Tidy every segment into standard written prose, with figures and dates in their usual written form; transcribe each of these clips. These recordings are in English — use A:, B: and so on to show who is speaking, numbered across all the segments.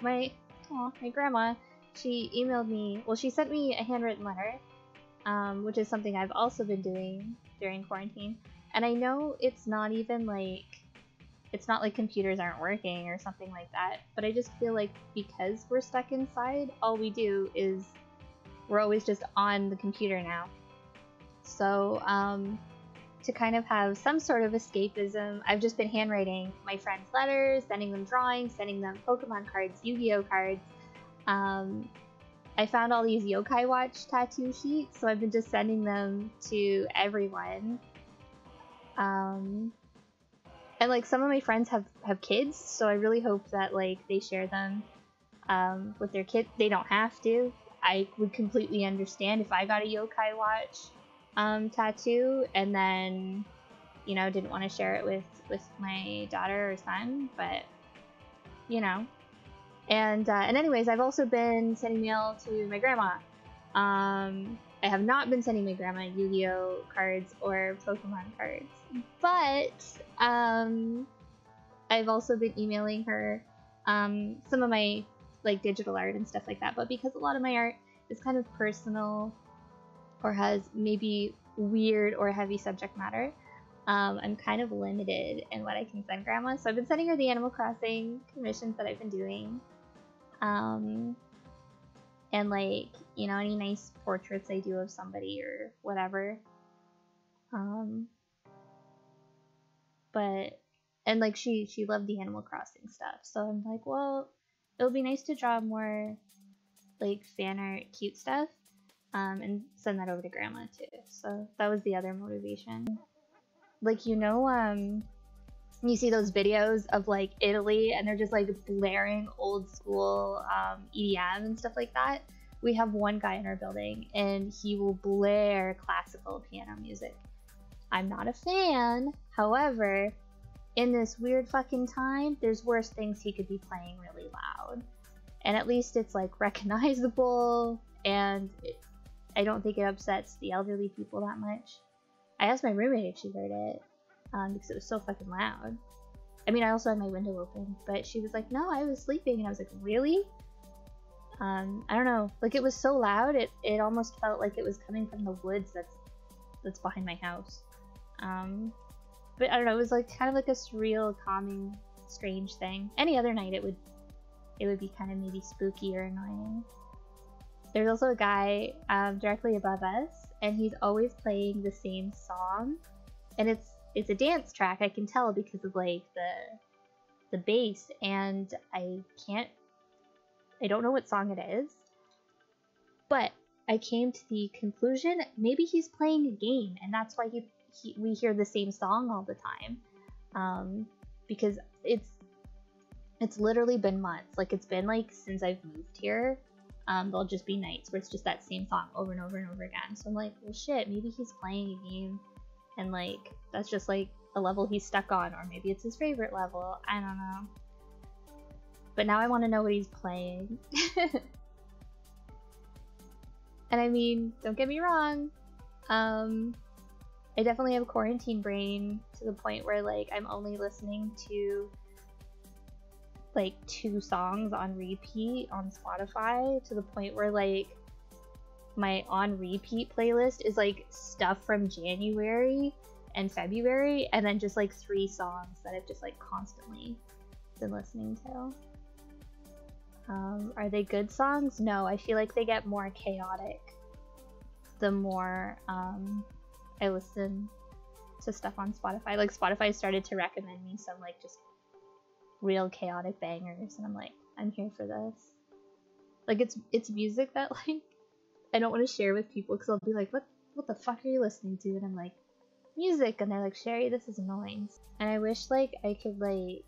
A: my grandma, she emailed me, well, she sent me a handwritten letter, which is something I've also been doing during quarantine. And I know it's not even like, it's not like computers aren't working or something like that, but I just feel like because we're stuck inside, all we do is we're always just on the computer now. So to kind of have some sort of escapism, I've just been handwriting my friends letters, sending them drawings, sending them Pokemon cards, Yu-Gi-Oh cards. I found all these Yokai Watch tattoo sheets, so I've been just sending them to everyone. And like some of my friends have kids, so I really hope that like they share them with their kids. They don't have to. I would completely understand if I got a Yokai Watch tattoo and then, you know, didn't want to share it with my daughter or son, but you know. And anyways, I've also been sending mail to my grandma. I have not been sending my grandma Yu-Gi-Oh cards or Pokemon cards, but I've also been emailing her some of my like digital art and stuff like that. But because a lot of my art is kind of personal or has maybe weird or heavy subject matter, I'm kind of limited in what I can send grandma. So I've been sending her the Animal Crossing commissions that I've been doing. And like, you know, any nice portraits I do of somebody or whatever. But, and like she loved the Animal Crossing stuff. So I'm like, well, it would be nice to draw more like fan art, cute stuff. And send that over to grandma too. So that was the other motivation. Like, you know, you see those videos of like Italy and they're just like blaring old school EDM and stuff like that. We have one guy in our building and he will blare classical piano music. I'm not a fan, however, in this weird fucking time, there's worse things he could be playing really loud. And at least it's like recognizable, and I don't think it upsets the elderly people that much. I asked my roommate if she heard it, because it was so fucking loud. I mean, I also had my window open, but she was like, no, I was sleeping. And I was like, really? I don't know. Like, it was so loud, it almost felt like it was coming from the woods that's behind my house. But I don't know, it was like kind of like a surreal, calming, strange thing. Any other night it would be kind of maybe spooky or annoying. There's also a guy directly above us, and he's always playing the same song, and it's a dance track. I can tell because of like the bass, and I don't know what song it is, but I came to the conclusion maybe he's playing a game, and that's why we hear the same song all the time, because it's literally been months. Like, it's been like since I've moved here. There'll just be nights where it's just that same song over and over and over again. So I'm like, well shit, maybe he's playing a game and like that's just like a level he's stuck on, or maybe it's his favorite level. I don't know. But now I want to know what he's playing. And I mean, don't get me wrong, I definitely have quarantine brain to the point where like I'm only listening to like 2 songs on repeat on Spotify, to the point where like my on repeat playlist is like stuff from January and February, and then just like 3 songs that I've just like constantly been listening to. Are they good songs? No, I feel like they get more chaotic the more I listen to stuff on Spotify. Like, Spotify started to recommend me some like just real chaotic bangers, and I'm like, I'm here for this. Like, it's music that like I don't want to share with people, because they'll be like, what the fuck are you listening to? And I'm like, music. And they're like, Sherry, this is annoying. And I wish like I could like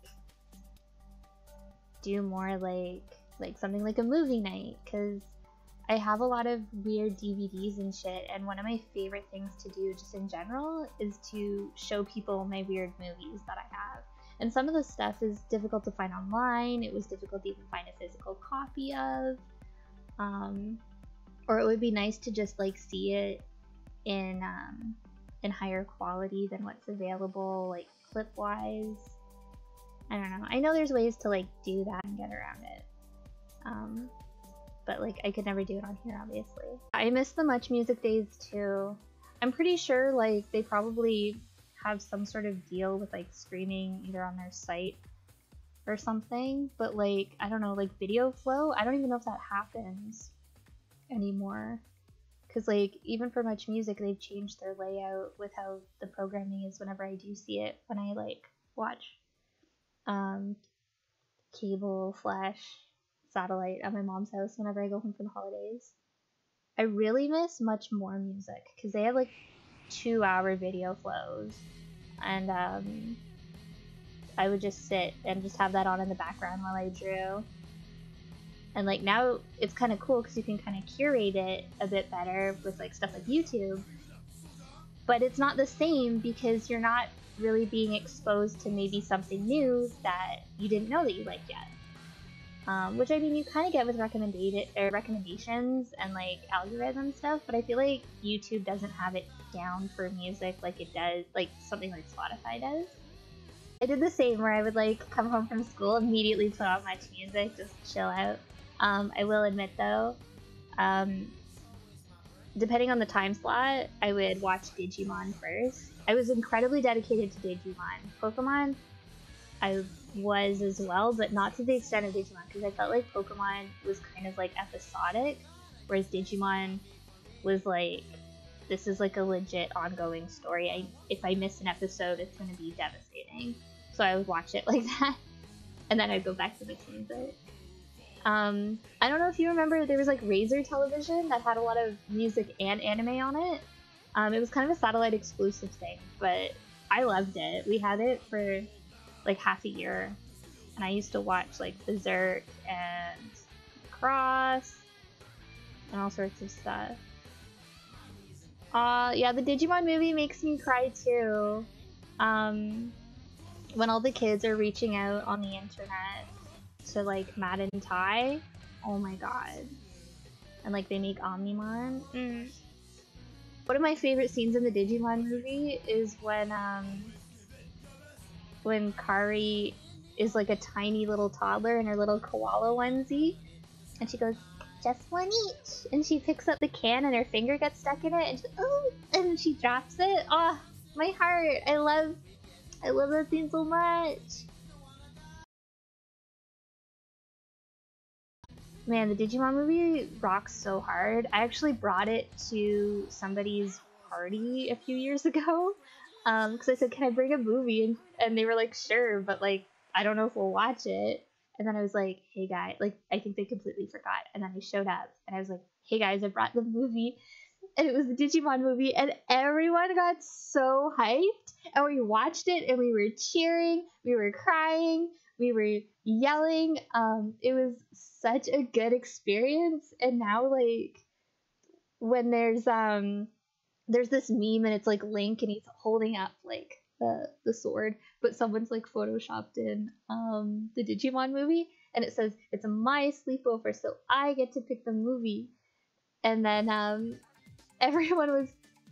A: do more like something like a movie night, because I have a lot of weird DVDs and shit, and one of my favorite things to do just in general is to show people my weird movies that I have. And some of the stuff is difficult to find online. It was difficult to even find a physical copy of. Or it would be nice to just like see it in higher quality than what's available, like clip-wise. I don't know. I know there's ways to like do that and get around it. But like I could never do it on here, obviously. I miss the Much Music days too. I'm pretty sure like they probably have some sort of deal with like streaming either on their site or something, but like I don't know, like video flow, I don't even know if that happens anymore, because like even for Much Music they've changed their layout with how the programming is whenever I do see it when I like watch cable / satellite at my mom's house whenever I go home for the holidays. I really miss Much More Music because they have like 2-hour video flows, and I would just sit and just have that on in the background while I drew. And like now it's kind of cool because you can kind of curate it a bit better with like stuff like YouTube, but it's not the same because you're not really being exposed to maybe something new that you didn't know that you liked yet. Which I mean you kind of get with recommendations and like algorithm stuff, but I feel like YouTube doesn't have it down for music like it does, like something like Spotify does. I did the same where I would like come home from school, immediately put on Much Music, just chill out. I will admit though, depending on the time slot, I would watch Digimon first. I was incredibly dedicated to Digimon. Pokemon, I was as well, but not to the extent of Digimon, because I felt like Pokemon was kind of like episodic, whereas Digimon was like, this is like a legit ongoing story. If I miss an episode, it's going to be devastating. So I would watch it like that, and then I'd go back to the music. I don't know if you remember, there was like Razor Television that had a lot of music and anime on it. It was kind of a satellite exclusive thing, but I loved it. We had it for like half a year, and I used to watch like Berserk and Cross and all sorts of stuff. Yeah, the Digimon movie makes me cry too. When all the kids are reaching out on the internet to like Matt and Ty, oh my god. And like they make Omnimon. One of my favorite scenes in the Digimon movie is when Kari is like a tiny little toddler in her little koala onesie, and she goes, just one each, and she picks up the can and her finger gets stuck in it, and she, oh, and she drops it. Oh, my heart! I love that scene so much. Man, the Digimon movie rocks so hard. I actually brought it to somebody's party a few years ago, because I said, can I bring a movie? And they were like, sure, but like, I don't know if we'll watch it. And then I was like, hey guys, like, I think they completely forgot. And then I showed up and I was like, hey guys, I brought the movie. And it was the Digimon movie, and everyone got so hyped. And we watched it and we were cheering, we were crying, we were yelling. It was such a good experience. And now like when there's this meme and it's like Link and he's holding up like the sword, but someone's like photoshopped in the Digimon movie, and it says it's my sleepover, so I get to pick the movie. And then everyone was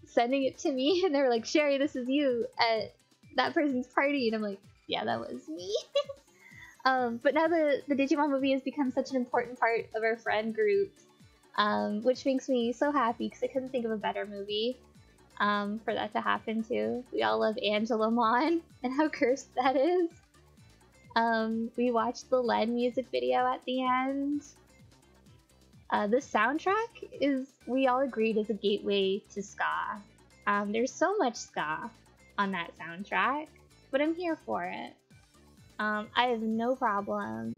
A: sending it to me, and they were like, Sherry, this is you at that person's party, and I'm like, yeah, that was me. But now the Digimon movie has become such an important part of our friend group, which makes me so happy because I couldn't think of a better movie for that to happen to. We all love Angelamon and how cursed that is. We watched the Len music video at the end. The soundtrack is, we all agreed, is a gateway to ska. There's so much ska on that soundtrack, but I'm here for it. I have no problem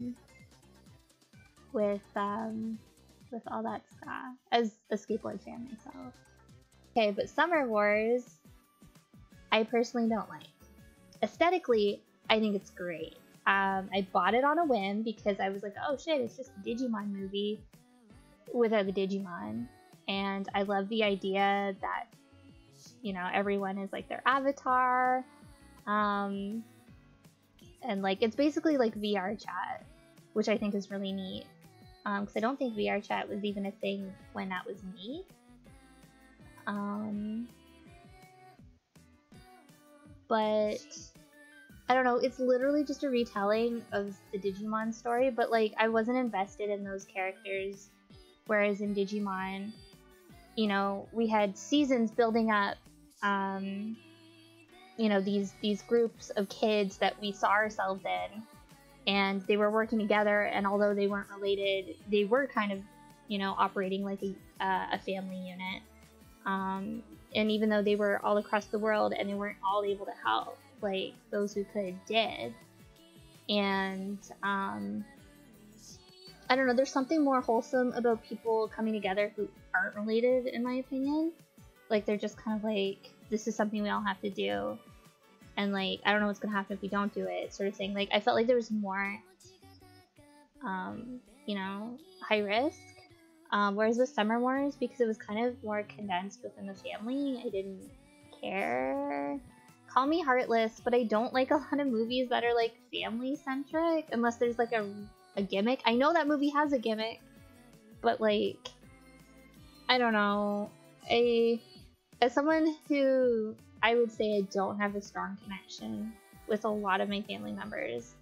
A: with all that ska, as a skateboard fan myself. Okay, but Summer Wars, I personally don't like. Aesthetically, I think it's great. I bought it on a whim because I was like, oh shit, it's just a Digimon movie without the Digimon. And I love the idea that, you know, everyone is like their avatar. And like, it's basically like VR chat, which I think is really neat. Because I don't think VR chat was even a thing when that was made. But I don't know, it's literally just a retelling of the Digimon story, but like I wasn't invested in those characters, whereas in Digimon, you know, we had seasons building up, you know, these groups of kids that we saw ourselves in, and they were working together, and although they weren't related, they were kind of, you know, operating like a family unit. And even though they were all across the world and they weren't all able to help, like those who could did. And I don't know, there's something more wholesome about people coming together who aren't related, in my opinion. Like they're just kind of like, this is something we all have to do, and like I don't know what's gonna happen if we don't do it, sort of thing. Like I felt like there was more you know, high risk. Whereas with Summer Wars, because it was kind of more condensed within the family, I didn't care. Call me heartless, but I don't like a lot of movies that are like family centric unless there's like a gimmick. I know that movie has a gimmick, but like I don't know. As someone who I would say I don't have a strong connection with a lot of my family members,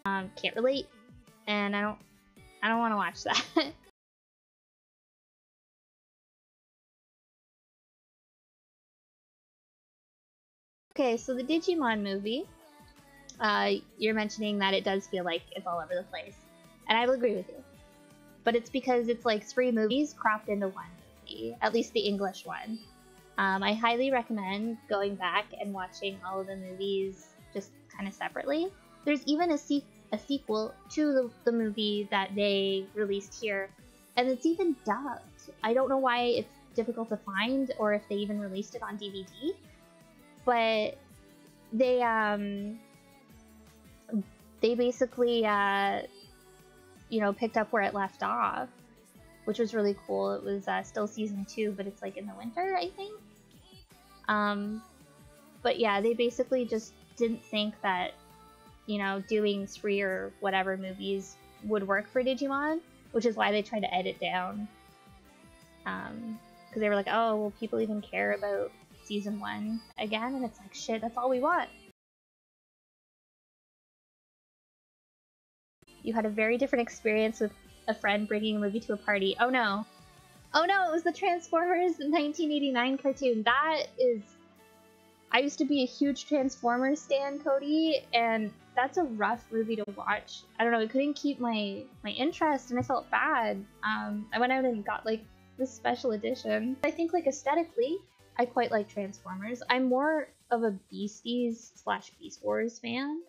A: can't relate, and I don't want to watch that. Okay, so the Digimon movie, you're mentioning that it does feel like it's all over the place, and I will agree with you. But it's because it's like 3 movies cropped into one movie, at least the English one. I highly recommend going back and watching all of the movies just kind of separately. There's even a sequel to the movie that they released here, and it's even dubbed. I don't know why it's difficult to find or if they even released it on DVD, but they basically you know, picked up where it left off, which was really cool. It was still season 2, but it's like in the winter, I think. But yeah, they basically just didn't think that, you know, doing 3 or whatever movies would work for Digimon, which is why they tried to edit down. Because they were like, oh, will people even care about season 1 again? And it's like, shit, that's all we want. You had a very different experience with a friend bringing a movie to a party. Oh no. Oh no, it was the Transformers 1989 cartoon. That is... I used to be a huge Transformers stan, Cody, and that's a rough movie to watch. I don't know, it couldn't keep my interest, and I felt bad. I went out and got, like, this special edition. I think, like, aesthetically, I quite like Transformers. I'm more of a Beasties / Beast Wars fan.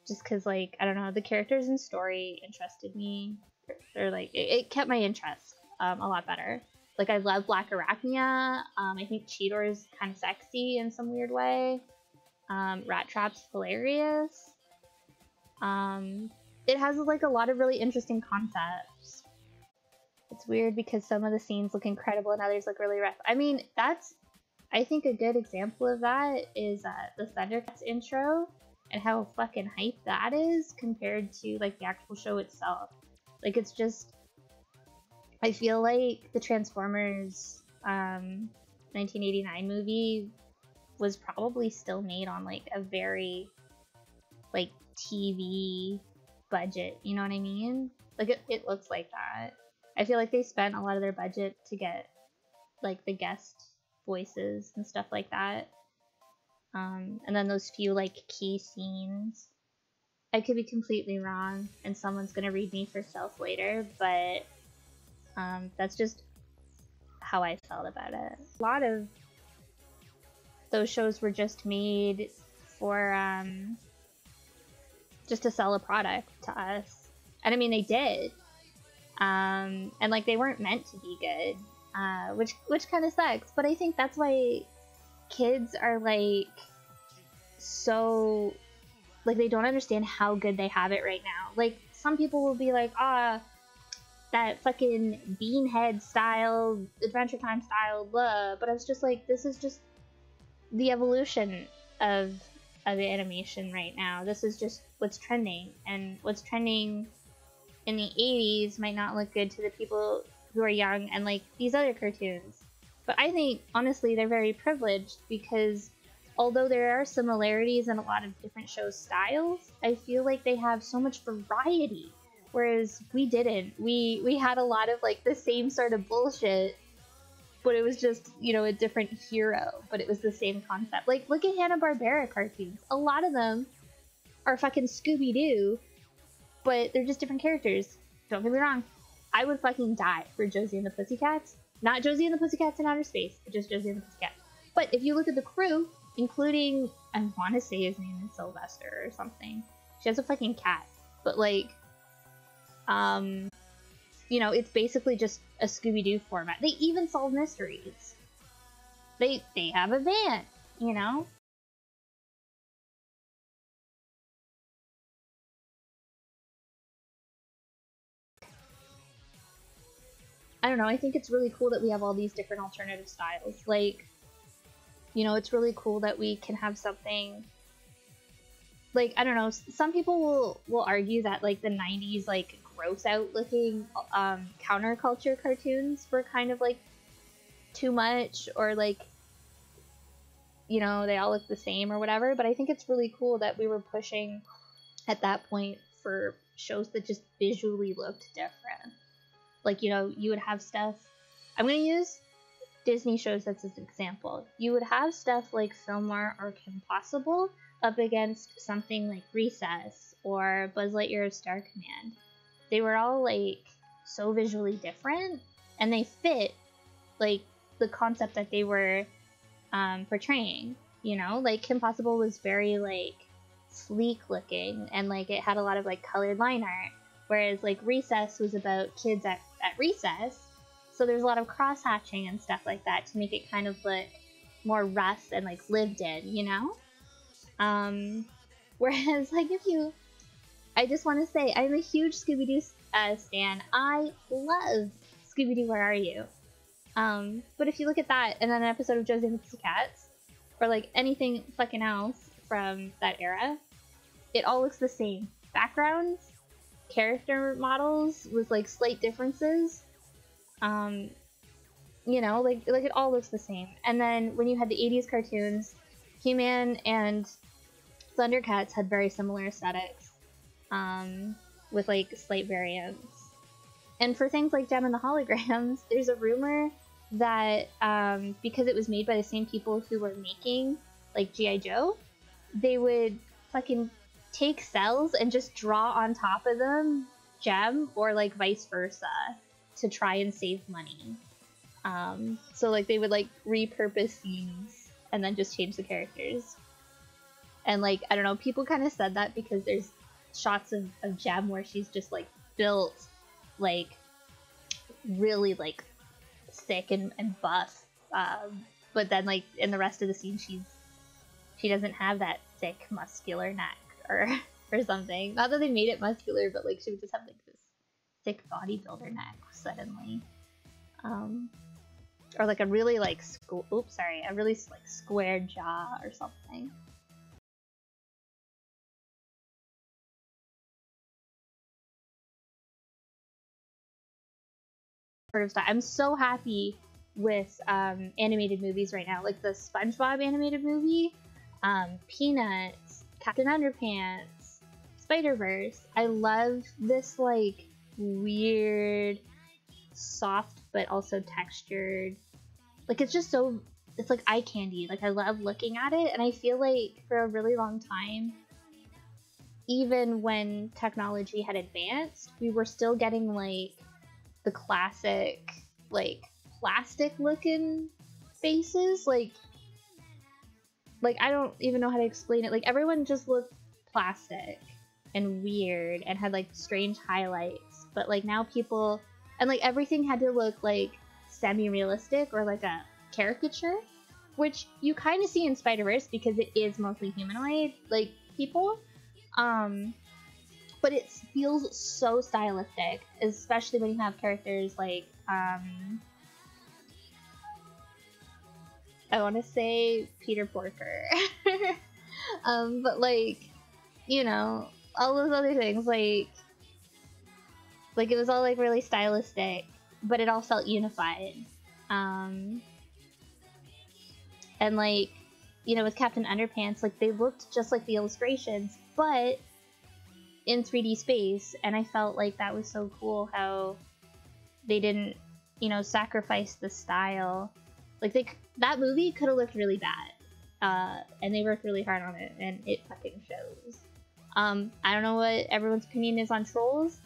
A: Just because, like, I don't know, the characters and story interested me. Or like, it kept my interest a lot better. Like, I love Black Arachnia. I think Cheetor is kind of sexy in some weird way. Rat Trap's hilarious. It has, like, a lot of really interesting concepts. It's weird because some of the scenes look incredible and others look really rough. I mean, that's, I think a good example of that is the Thundercats intro and how fucking hype that is compared to, like, the actual show itself. Like, it's just, I feel like the Transformers 1989 movie was probably still made on, like, a very, like, TV budget, you know what I mean? Like, it looks like that. I feel like they spent a lot of their budget to get, like, the guest voices and stuff like that. And then those few, like, key scenes. I could be completely wrong, and someone's gonna read me for self later, but that's just how I felt about it. A lot of those shows were just made for just to sell a product to us, and I mean they did, and like they weren't meant to be good, which kind of sucks. But I think that's why kids are like so, like, they don't understand how good they have it right now. Like, some people will be like, that fucking Beanhead style, Adventure Time style, blah. But it's just like, this is just the evolution of animation right now. This is just what's trending, and what's trending in the 80s might not look good to the people who are young and like these other cartoons. But I think, honestly, they're very privileged because although there are similarities in a lot of different show styles, I feel like they have so much variety. Whereas we didn't. We had a lot of like the same sort of bullshit, but it was just, you know, a different hero, but it was the same concept. Like, look at Hanna-Barbera cartoons. A lot of them are fucking Scooby-Doo, but they're just different characters. Don't get me wrong. I would fucking die for Josie and the Pussycats. Not Josie and the Pussycats in outer space, but just Josie and the Pussycats. But if you look at the crew, including, I want to say his name is Sylvester or something. She has a fucking cat. But like, you know, it's basically just a Scooby-Doo format. They even solve mysteries. They have a van, you know? I don't know, I think it's really cool that we have all these different alternative styles. Like, you know, it's really cool that we can have something like, I don't know, some people will argue that like the 90s like gross out looking counterculture cartoons were kind of like too much, or like, you know, they all look the same or whatever, but I think it's really cool that we were pushing at that point for shows that just visually looked different. Like, you know, you would have stuff, I'm gonna use Disney shows as an example. You would have stuff like Fillmore or Kim Possible up against something like Recess or Buzz Lightyear Star Command. They were all like so visually different, and they fit like the concept that they were portraying. You know, like Kim Possible was very like sleek looking, and like it had a lot of like colored line art, whereas like Recess was about kids at recess, so there's a lot of cross hatching and stuff like that to make it kind of look more rough and like lived in, you know? Whereas like I just want to say I'm a huge Scooby-Doo stan. I love Scooby-Doo, Where Are You? But if you look at that and then an episode of Josie and the Pussycats, or like anything fucking else from that era, it all looks the same. Backgrounds, character models with like slight differences. You know, like it all looks the same. And then when you had the 80s cartoons, He-Man and Thundercats had very similar aesthetics, with like slight variants. And for things like Gem and the Holograms, there's a rumor that because it was made by the same people who were making like G.I. Joe, they would fucking take cells and just draw on top of them Gem, or like vice versa, to try and save money. So like they would like repurpose scenes and then just change the characters. And like, I don't know, people kind of said that because there's shots of Gem where she's just like built like really like thick and buff, but then like in the rest of the scene she doesn't have that thick muscular neck or something. Not that they made it muscular, but like she would just have like this thick bodybuilder neck suddenly, or like a really like a really like square jaw or something. I'm so happy with animated movies right now, like the SpongeBob animated movie, Peanuts, Captain Underpants, Spider-Verse. I love this like weird, soft but also textured. Like it's just so, it's like eye candy. Like I love looking at it, and I feel like for a really long time, even when technology had advanced, we were still getting like the classic like plastic looking faces. Like I don't even know how to explain it. Like everyone just looked plastic and weird and had like strange highlights, but like now people, and like everything had to look like semi-realistic or like a caricature, which you kind of see in Spider-Verse because it is mostly humanoid like people, but it feels so stylistic, especially when you have characters like I want to say Peter Porker. But like, you know, all those other things, like it was all like really stylistic, but it all felt unified. And like you know, with Captain Underpants, like they looked just like the illustrations, but in 3D space, and I felt like that was so cool how they didn't, you know, sacrifice the style. Like that movie could have looked really bad, and they worked really hard on it, and it fucking shows. I don't know what everyone's opinion is on Trolls.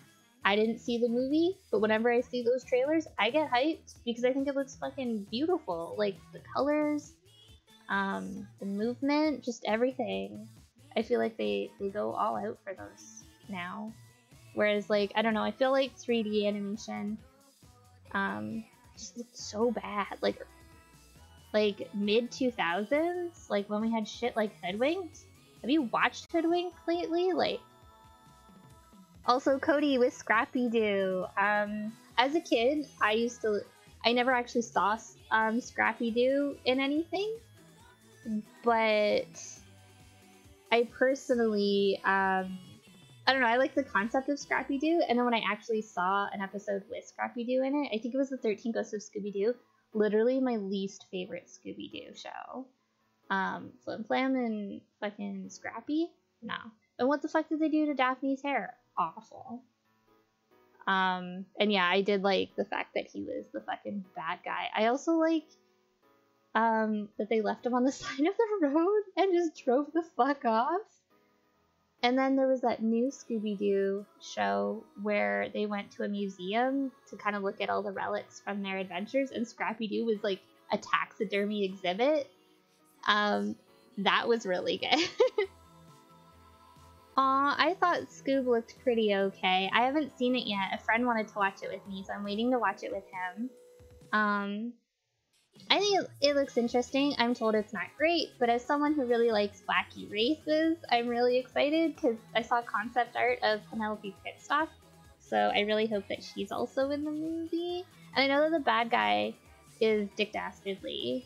A: I didn't see the movie, but whenever I see those trailers, I get hyped because I think it looks fucking beautiful. Like the colors, the movement, just everything. I feel like they go all out for those now. Whereas, like, I don't know, I feel like 3D animation just looked so bad. Like mid 2000s, like when we had shit like Hoodwinked. Have you watched Hoodwinked lately? Like, also Cody with Scrappy Doo. As a kid, I never actually saw Scrappy Doo in anything, but I personally, I don't know, I like the concept of Scrappy Doo, and then when I actually saw an episode with Scrappy Doo in it, I think it was the 13 Ghosts of Scooby-Doo, literally my least favorite Scooby-Doo show. Flim Flam and fucking Scrappy? No. And what the fuck did they do to Daphne's hair? Awful. And yeah, I did like the fact that he was the fucking bad guy. I also like that they left him on the side of the road and just drove the fuck off. And then there was that new Scooby-Doo show where they went to a museum to kind of look at all the relics from their adventures, and Scrappy-Doo was like a taxidermy exhibit. That was really good. Aw, I thought Scoob looked pretty okay. I haven't seen it yet. A friend wanted to watch it with me, so I'm waiting to watch it with him. I think it looks interesting. I'm told it's not great, but as someone who really likes wacky races, I'm really excited because I saw concept art of Penelope Pitstop, so I really hope that she's also in the movie. And I know that the bad guy is Dick Dastardly.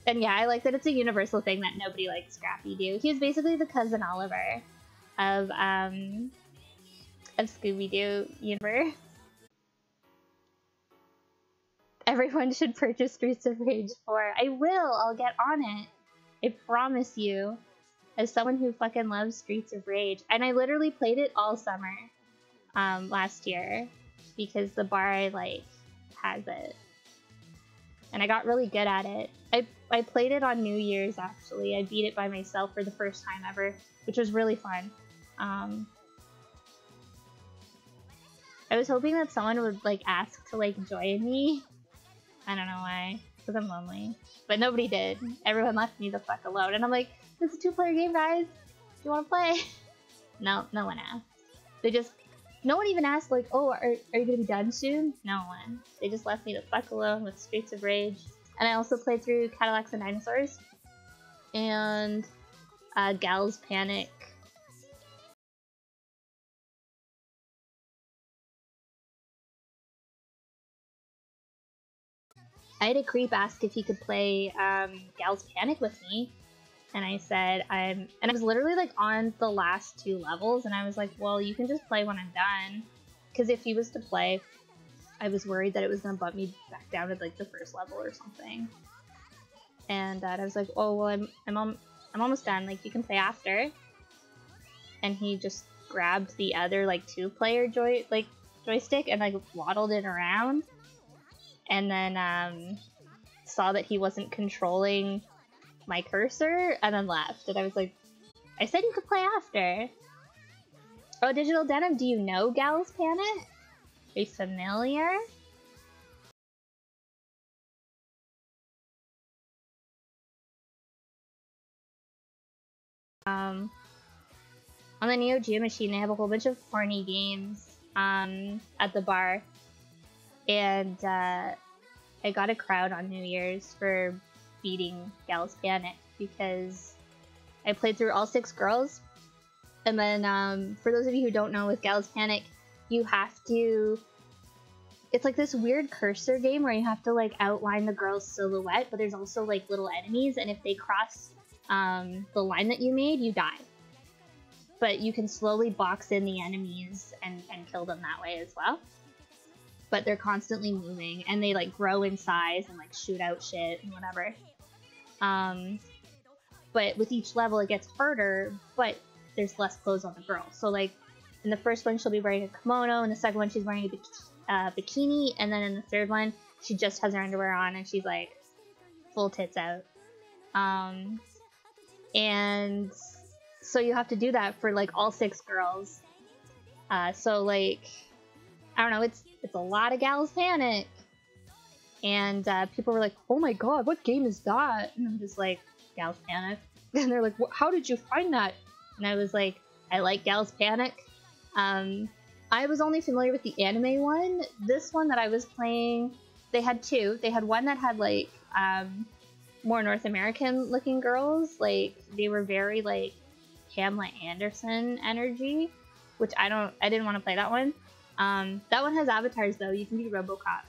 A: And yeah, I like that it's a universal thing that nobody likes Scrappy-Doo. He was basically the cousin Oliver of Scooby-Doo universe. Everyone should purchase Streets of Rage 4. I will! I'll get on it. I promise you. As someone who fucking loves Streets of Rage. And I literally played it all summer last year. Because the bar I like has it. And I got really good at it. I played it on New Year's, actually. I beat it by myself for the first time ever, which was really fun. I was hoping that someone would, like, ask to, like, join me. I don't know why, because I'm lonely. But nobody did. Everyone left me the fuck alone. And I'm like, it's a 2-player game, guys. Do you want to play? No one asked. No one even asked, like, oh, are you going to be done soon? No one. They just left me the fuck alone with Streets of Rage. And I also played through Cadillacs and Dinosaurs. And Gal's Panic. I had a creep ask if he could play Gal's Panic with me. And I said, and I was literally like on the last 2 levels, and I was like, well, you can just play when I'm done. Because if he was to play, I was worried that it was going to bump me back down to like the first level or something. And I was like, oh, well, I'm almost done. Like, you can play after. And he just grabbed the other like 2-player joystick and like waddled it around. And then saw that he wasn't controlling my cursor, and then left. And I was like, I said you could play after. Oh, Digital Denim, do you know Gal's Panic? Are you familiar? On the Neo Geo machine, they have a whole bunch of horny games at the bar. And I got a crowd on New Year's for beating Gal's Panic because I played through all 6 girls. And then for those of you who don't know, with Gal's Panic, you have to... It's like this weird cursor game where you have to like outline the girl's silhouette, but there's also like little enemies, and if they cross the line that you made, you die. But you can slowly box in the enemies and kill them that way as well. But they're constantly moving, and they like grow in size and like shoot out shit and whatever. But with each level it gets harder, but there's less clothes on the girl. So like in the first one she'll be wearing a kimono, in the second one she's wearing a bikini, and then in the third one she just has her underwear on and she's like full tits out. And so you have to do that for like all 6 girls. So like, I don't know, it's a lot of Gals Panic. And people were like, oh my god, what game is that? And I'm just like, Gals Panic. And they're like, how did you find that? And I was like, I like Gals Panic. I was only familiar with the anime one. This one that I was playing, they had 2. They had one that had like more North American looking girls. Like they were very like Pamela Anderson energy, which I didn't want to play that one. That one has avatars though. You can be RoboCop.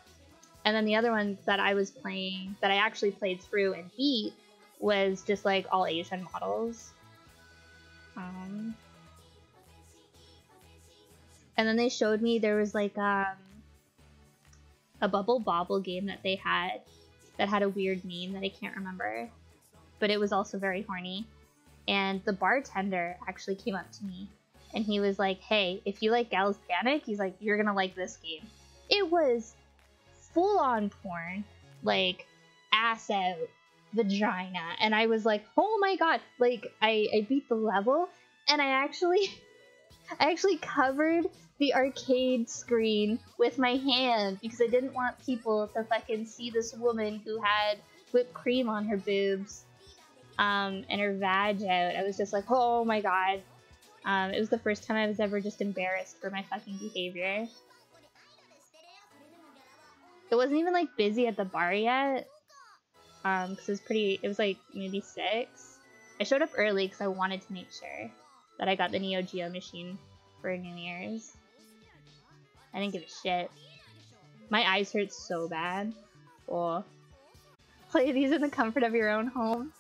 A: And then the other one that I was playing, that I actually played through and beat, was just like all Asian models. And then they showed me there was like a Bubble Bobble game that they had that had a weird name that I can't remember, but it was also very horny. And the bartender actually came up to me and he was like, hey, if you like Gals Panic, he's like, you're gonna like this game. It was full-on porn, like ass out, vagina, and I was like, oh my god. Like I beat the level and I actually covered the arcade screen with my hand because I didn't want people to fucking see this woman who had whipped cream on her boobs and her vag out. I was just like, oh my god. It was the first time I was ever just embarrassed for my fucking behavior. It wasn't even like busy at the bar yet, because it was like maybe 6. I showed up early because I wanted to make sure that I got the Neo Geo machine for New Year's. I didn't give a shit. My eyes hurt so bad. Oh. Play these in the comfort of your own home.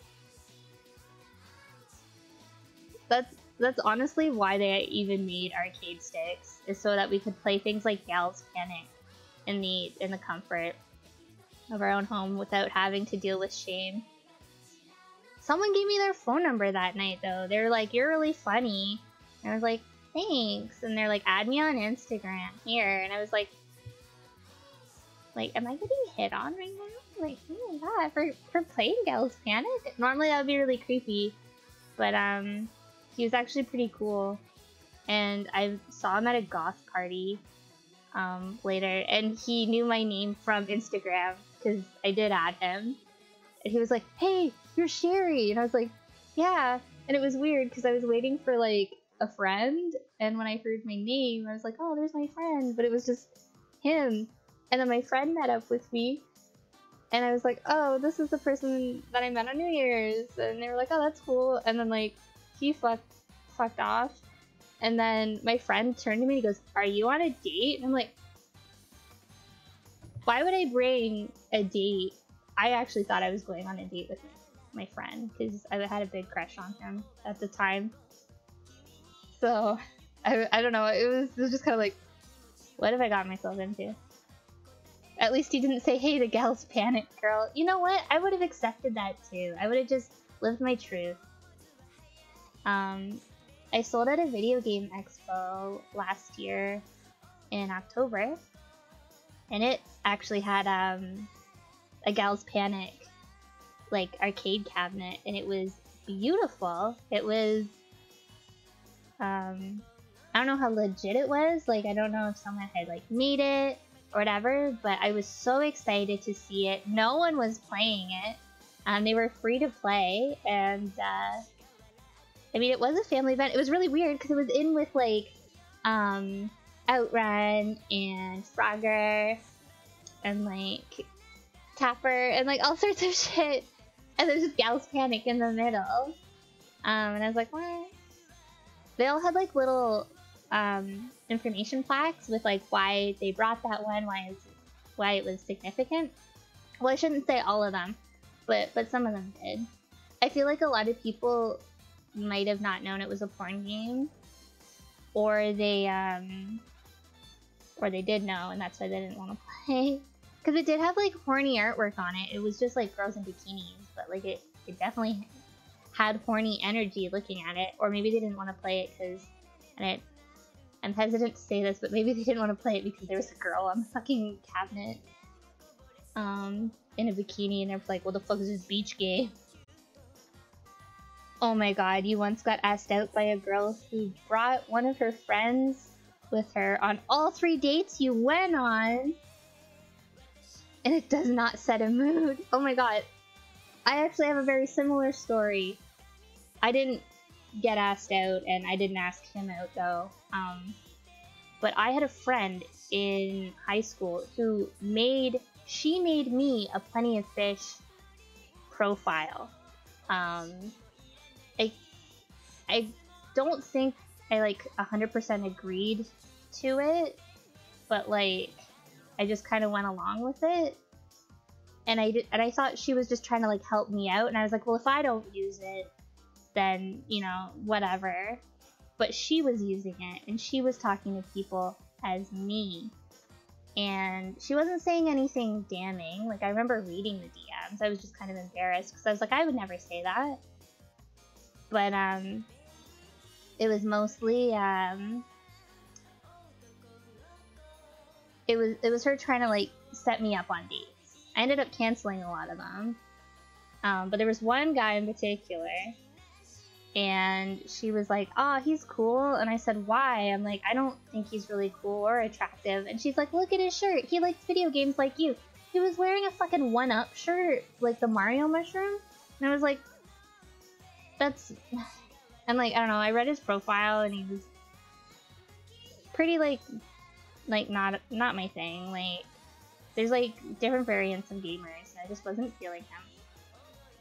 A: That's honestly why they even made arcade sticks, is so that we could play things like Gals Panic in the comfort of our own home without having to deal with shame. Someone gave me their phone number that night though. They were like, you're really funny. And I was like, thanks. And they're like, add me on Instagram here. And I was like, am I getting hit on right now? Like, oh my god, for playing Gals Panic? Normally that would be really creepy, but he was actually pretty cool. And I saw him at a goth party later, and he knew my name from Instagram because I did add him. And he was like, hey, you're Sherry. And I was like, yeah. And it was weird because I was waiting for like a friend, and when I heard my name I was like, oh, there's my friend, but it was just him. And then my friend met up with me and I was like, oh, this is the person that I met on New Year's. And they were like, oh, that's cool. And then like he fucked off. And then my friend turned to me and he goes, are you on a date? And I'm like, why would I bring a date? I actually thought I was going on a date with my friend because I had a big crush on him at the time. So I don't know, it was just kind of like, what have I got myself into? At least he didn't say, hey, the Gals Panic girl. You know what? I would have accepted that too. I would have just lived my truth. I sold at a video game expo last year in October, and it actually had a Gals Panic like arcade cabinet, and it was beautiful. It was I don't know how legit it was. Like, I don't know if someone had like made it or whatever, but I was so excited to see it. No one was playing it. They were free to play, and I mean, it was a family event. It was really weird because it was in with like Outrun and Frogger and like Tapper and like all sorts of shit, and there's just Gals Panic in the middle. And I was like, what? They all had like little information plaques with like why they brought that one, why it was significant. Well, I shouldn't say all of them, but some of them did. I feel like a lot of people might have not known it was a porn game, or they did know and that's why they didn't want to play. Because it did have like horny artwork on it. It was just like girls in bikinis, but like it it definitely had horny energy looking at it, or maybe they didn't want to play it because, I'm hesitant to say this, but maybe they didn't want to play it because there was a girl on the fucking cabinet, in a bikini, and they're like, what the fuck is this beach game? Oh my god, you once got asked out by a girl who brought one of her friends with her on all 3 dates you went on, and it does not set a mood. Oh my god. I actually have a very similar story. I didn't get asked out, and I didn't ask him out though. But I had a friend in high school who made me a Plenty of Fish profile. I don't think I like 100% agreed to it, but like I just kind of went along with it. And I thought she was just trying to like help me out, and I was like, well, if I don't use it, then, you know, whatever. But she was using it, and she was talking to people as me, and she wasn't saying anything damning. Like, I remember reading the DMs. I was just kind of embarrassed because I was like, I would never say that. But it was mostly it was her trying to like set me up on dates. I ended up canceling a lot of them, but there was one guy in particular, and she was like, oh, he's cool. And I said, why? I'm like, I don't think he's really cool or attractive. And she's like, look at his shirt, he likes video games like you. He was wearing a fucking 1-Up shirt, like the Mario mushroom. And I was like, that's... And like, I don't know, I read his profile, and he was pretty like not my thing. Like, there's like different variants of gamers, and I just wasn't feeling him.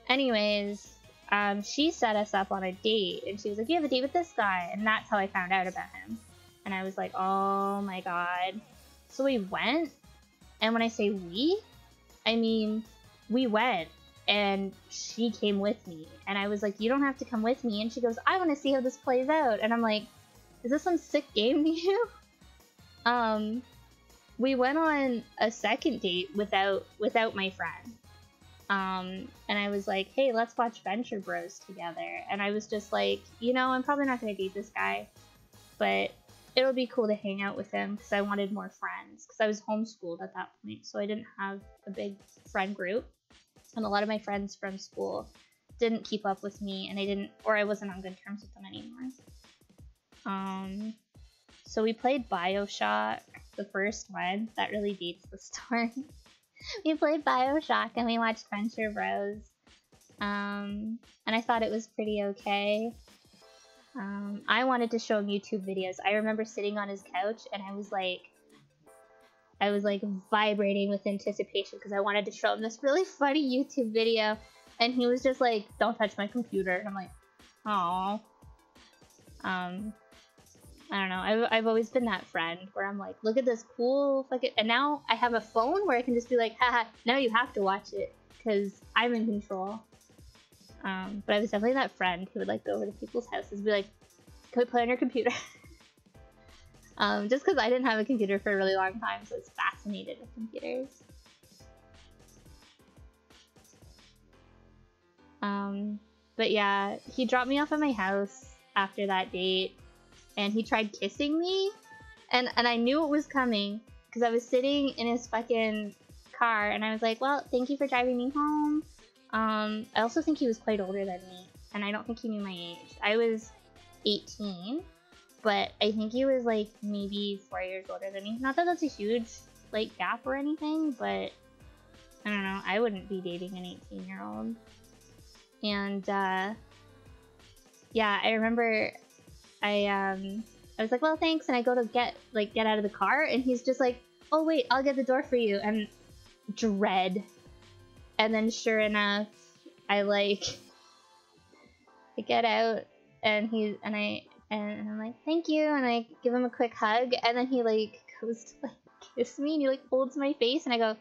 A: Anyways, she set us up on a date, and she was like, you have a date with this guy, and that's how I found out about him. And I was like, oh my god. So we went, and when I say we, I mean we went, and she came with me, and I was like, you don't have to come with me. And she goes, I want to see how this plays out. And I'm like, is this some sick game to you? We went on a second date without my friend. And I was like, hey, let's watch Venture Bros together. And I was just like, you know, I'm probably not going to date this guy, but it'll be cool to hang out with him because I wanted more friends. Because I was homeschooled at that point, so I didn't have a big friend group. And a lot of my friends from school didn't keep up with me, and I wasn't on good terms with them anymore. So we played BioShock, the first one. That really dates the story. We played BioShock, and we watched Venture Bros. And I thought it was pretty okay. I wanted to show him YouTube videos. I remember sitting on his couch, and I was like vibrating with anticipation because I wanted to show him this really funny YouTube video, and he was just like, don't touch my computer. And I'm like, oh. I don't know. I've always been that friend where I'm like, look at this cool fucking... And now I have a phone where I can just be like, haha, now you have to watch it because I'm in control. But I was definitely that friend who would like go over to people's houses and be like, can we play on your computer? Just because I didn't have a computer for a really long time, so I was fascinated with computers. But yeah, he dropped me off at my house after that date, and he tried kissing me, and I knew it was coming because I was sitting in his fucking car, and I was like, well, thank you for driving me home. I also think he was quite older than me, and I don't think he knew my age. I was 18, but I think he was like maybe 4 years older than me. Not that that's a huge like gap or anything, but I don't know, I wouldn't be dating an 18-year-old. And yeah, I remember I was like, well, thanks, and I go to get out of the car, and he's just like, oh wait, I'll get the door for you. And dread. And then sure enough, I get out, and I'm like, thank you, and I give him a quick hug, and then he like goes to like kiss me, and he like holds my face, and I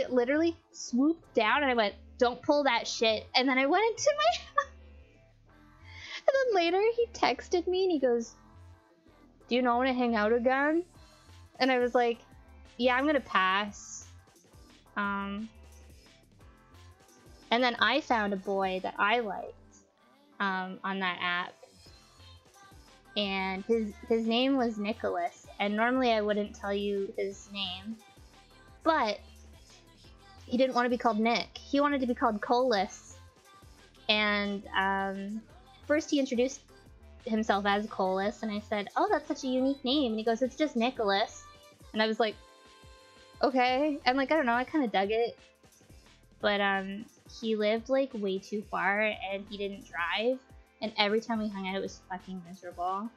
A: literally swooped down, and I went, don't pull that shit. And then I went into my house. And then later he texted me and he goes, do you not want to hang out again? And I was like, yeah, I'm gonna pass. And then I found a boy that I liked on that app, and his name was Nicholas. And normally I wouldn't tell you his name, but he didn't want to be called Nick. He wanted to be called Colas. And first he introduced himself as Colas, and I said, "Oh, that's such a unique name." And he goes, "It's just Nicholas." And I was like, okay. And like, I don't know, I kind of dug it. But he lived like way too far, and he didn't drive. And every time we hung out, it was fucking miserable.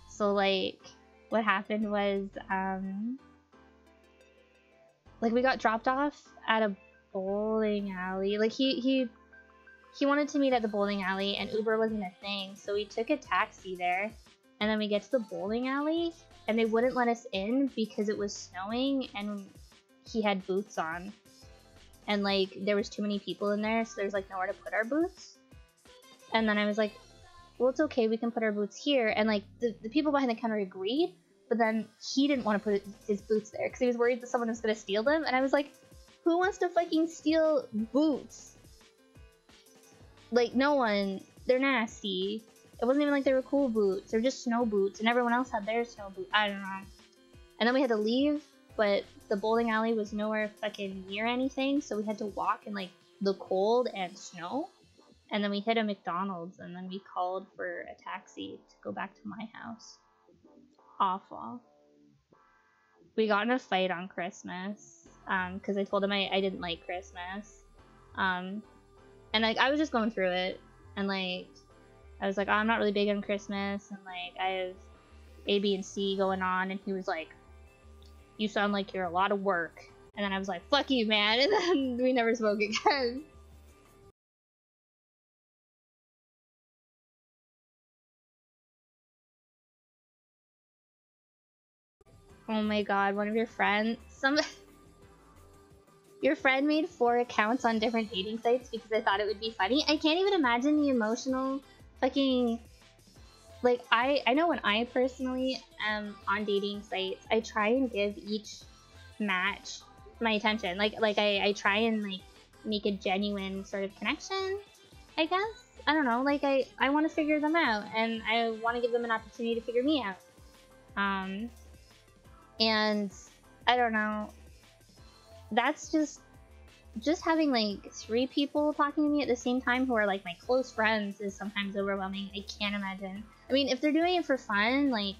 A: So like, what happened was, like, we got dropped off at a bowling alley. Like, he wanted to meet at the bowling alley, and Uber wasn't a thing, so we took a taxi there. And then we get to the bowling alley, and they wouldn't let us in because it was snowing, and he had boots on. And like, there was too many people in there, so there's like nowhere to put our boots. And then I was like, well, it's okay, we can put our boots here. And like, the people behind the counter agreed, but then he didn't want to put his boots there because he was worried that someone was going to steal them. And I was like, who wants to fucking steal boots? Like, no one. They're nasty. It wasn't even like they were cool boots. They're just snow boots, and everyone else had their snow boots. I don't know. And then we had to leave, but the bowling alley was nowhere fucking near anything, so we had to walk in like the cold and snow. And then we hit a McDonald's, and then we called for a taxi to go back to my house. Awful. We got in a fight on Christmas, because I told him I didn't like Christmas. And like, I was just going through it, and like, I was like, oh, I'm not really big on Christmas, and like, I have A, B, and C going on, and he was like, you sound like you're a lot of work. And then I was like, fuck you, man, and then we never spoke again. Oh my god, one of your friends, your friend made 4 accounts on different dating sites because I thought it would be funny. I can't even imagine the emotional fucking, like, I know when I personally am on dating sites, I try and give each match my attention. Like I try and like make a genuine sort of connection, I guess. I don't know, like I want to figure them out, and I want to give them an opportunity to figure me out. And I don't know, that's just having like 3 people talking to me at the same time who are like my close friends is sometimes overwhelming. I can't imagine. I mean, if they're doing it for fun, like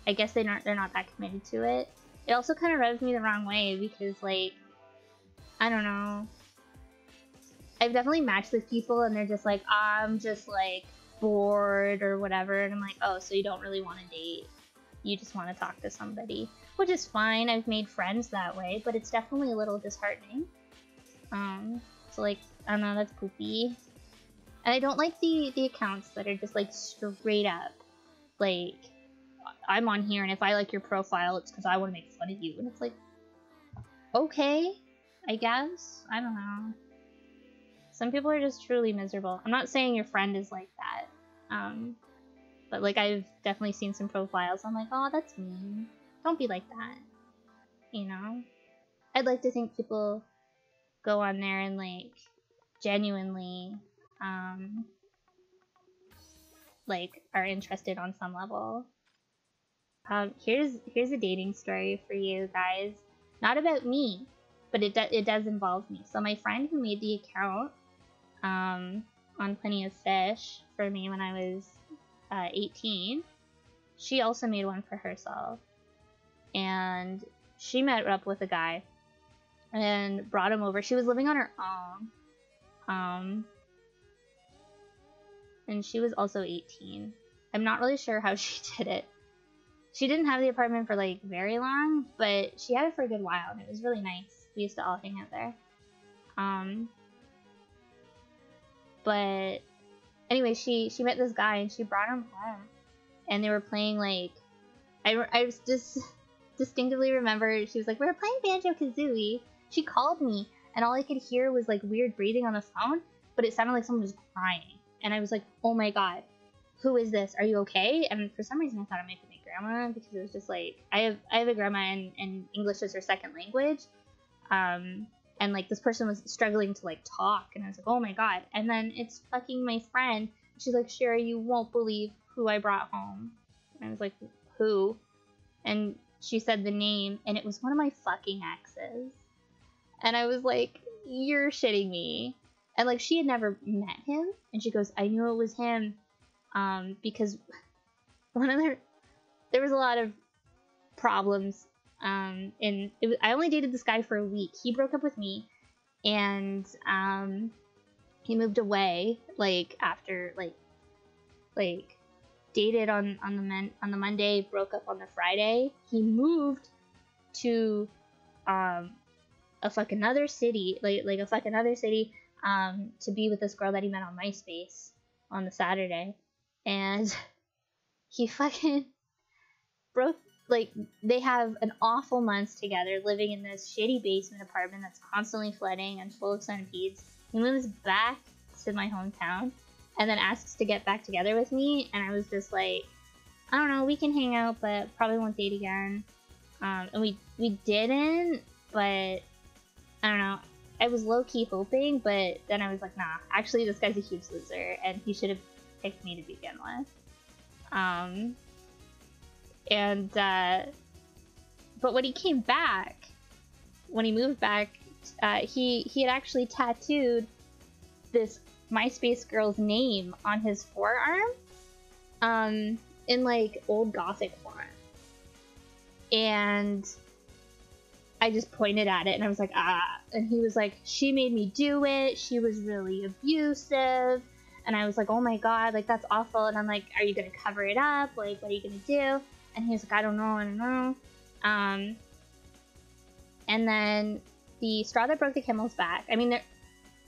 A: I guess they're not that committed to it. It also kind of rubs me the wrong way because, like, I don't know, I've definitely matched with people and they're just like, I'm just like bored or whatever, and I'm like, oh, so you don't really want to date, you just want to talk to somebody, which is fine. I've made friends that way, but it's definitely a little disheartening. So like, I don't know, that's poopy. And I don't like the accounts that are just like straight up like, I'm on here and if I like your profile, it's because I want to make fun of you. And it's like, okay, I guess. I don't know. Some people are just truly miserable. I'm not saying your friend is like that. But like, I've definitely seen some profiles. I'm like, oh, that's mean. Don't be like that. You know? I'd like to think people go on there and like genuinely like are interested on some level. Here's a dating story for you guys. Not about me, but it does involve me. So my friend who made the account on Plenty of Fish for me when I was 18, she also made one for herself, and she met up with a guy and brought him over. She was living on her own, and she was also 18. I'm not really sure how she did it. She didn't have the apartment for like very long, but she had it for a good while, and it was really nice. We used to all hang out there. But anyway, she met this guy and she brought him home, and they were playing like, I just distinctively remember she was like, we were playing Banjo-Kazooie. She called me and all I could hear was like weird breathing on the phone, but it sounded like someone was crying, and I was like, oh my god, who is this? Are you okay? And for some reason I thought it might be my grandma, because it was just like, I have a grandma and English is her second language. And and like this person was struggling to like talk, and I was like, oh my god. And then it's fucking my friend. She's like, Sherry, you won't believe who I brought home. And I was like, who? And she said the name, and it was one of my fucking exes. And I was like, you're shitting me. And like, she had never met him, and she goes, I knew it was him, because there was a lot of problems. I only dated this guy for a week. He broke up with me, and he moved away like after like dated on the Monday, broke up on the Friday. He moved to a fuck another city, to be with this girl that he met on MySpace on the Saturday, and he fucking broke. Like, they have an awful month together, living in this shitty basement apartment that's constantly flooding and full of centipedes. He moves back to my hometown and then asks to get back together with me, and I was just like, I don't know, we can hang out, but probably won't date again. And we didn't, but I don't know. I was low-key hoping, but then I was like, nah, actually this guy's a huge loser, and he should have picked me to begin with. But when he came back, when he moved back, he had actually tattooed this MySpace girl's name on his forearm, in like old Gothic font. And I just pointed at it and I was like, ah. And he was like, she made me do it. She was really abusive. And I was like, oh my god, like that's awful. And I'm like, are you gonna cover it up? Like, what are you gonna do? And he was like, I don't know. And then the straw that broke the camel's back. I mean,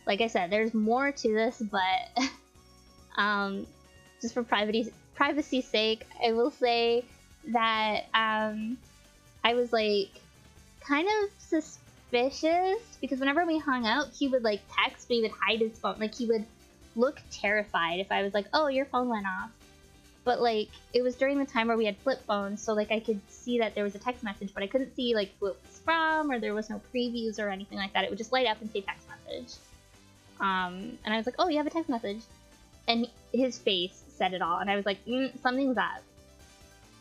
A: like I said, there's more to this, but just for privacy's sake, I will say that I was like kind of suspicious because whenever we hung out, he would like text, but he would hide his phone. Like, he would look terrified if I was like, oh, your phone went off. But like, it was during the time where we had flip phones, so like I could see that there was a text message, but I couldn't see like who it was from, or there was no previews or anything like that. It would just light up and say text message. And I was like, oh, you have a text message. And his face said it all, and I was like, something's up.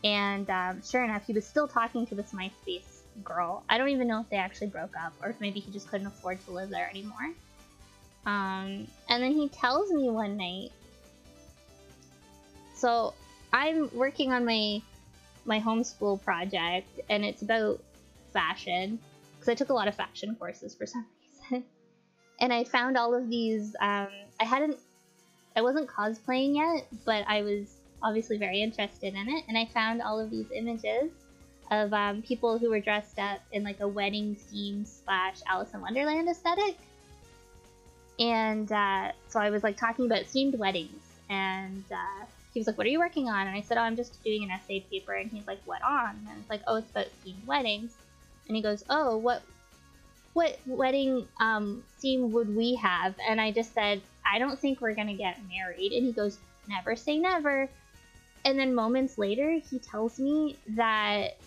A: And sure enough, he was still talking to this MySpace girl. I don't even know if they actually broke up, or if maybe he just couldn't afford to live there anymore. And then he tells me one night, so I'm working on my homeschool project, and it's about fashion, because I took a lot of fashion courses for some reason. And I found all of these, I wasn't cosplaying yet, but I was obviously very interested in it, and I found all of these images of people who were dressed up in like a wedding theme / Alice in Wonderland aesthetic. And so I was like talking about themed weddings, and he was like, what are you working on? And I said, oh, I'm just doing an essay paper. And he's like, what on? And it's like, oh, it's about themed weddings. And he goes, oh, what wedding theme would we have? And I just said, I don't think we're gonna get married. And he goes, never say never. And then moments later, he tells me that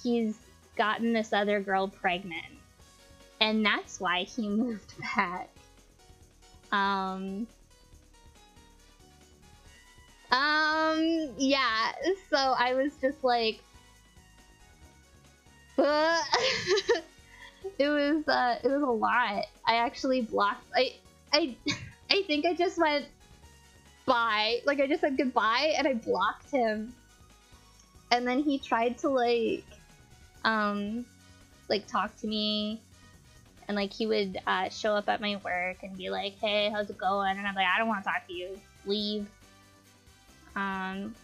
A: he's gotten this other girl pregnant, and that's why he moved back. Yeah, so I was just like, it was a lot. I actually blocked, I think I just went bye, like I just said goodbye, and I blocked him. And then he tried to like talk to me, and like he would show up at my work and be like, hey, how's it going? And I'm like, I don't want to talk to you, leave.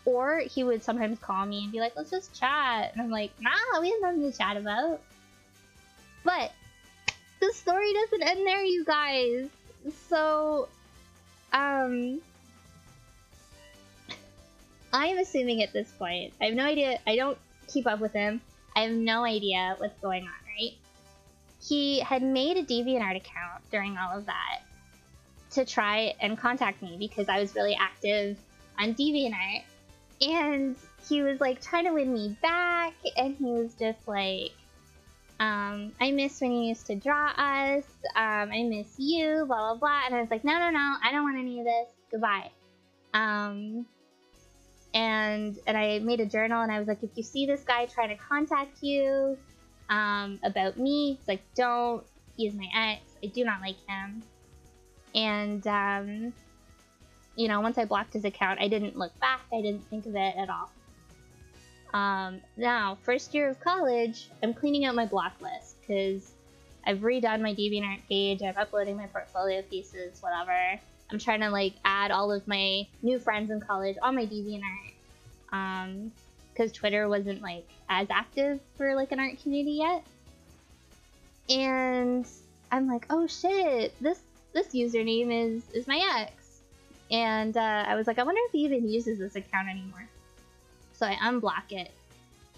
A: Or he would sometimes call me and be like, let's just chat. And I'm like, nah, we have nothing to chat about. But the story doesn't end there, you guys. So, I'm assuming at this point, I have no idea, I don't keep up with him, I have no idea what's going on, right? He had made a DeviantArt account during all of that to try and contact me because I was really active on DeviantArt, and he was like trying to win me back, and he was just like I miss when you used to draw us. I miss you, blah, blah, blah. And I was like, no, no, no, I don't want any of this. Goodbye. And I made a journal, and I was like, if you see this guy trying to contact you about me, it's like, don't. He is my ex. I do not like him. And, you know, once I blocked his account, I didn't look back. I didn't think of it at all. Now, first year of college, I'm cleaning out my block list because I've redone my DeviantArt page. I'm uploading my portfolio pieces, whatever. I'm trying to, like, add all of my new friends in college on my DeviantArt. Because Twitter wasn't, like, as active for, like, an art community yet. And I'm like, oh shit, this username is my ex. And I was like, I wonder if he even uses this account anymore. So I unblock it,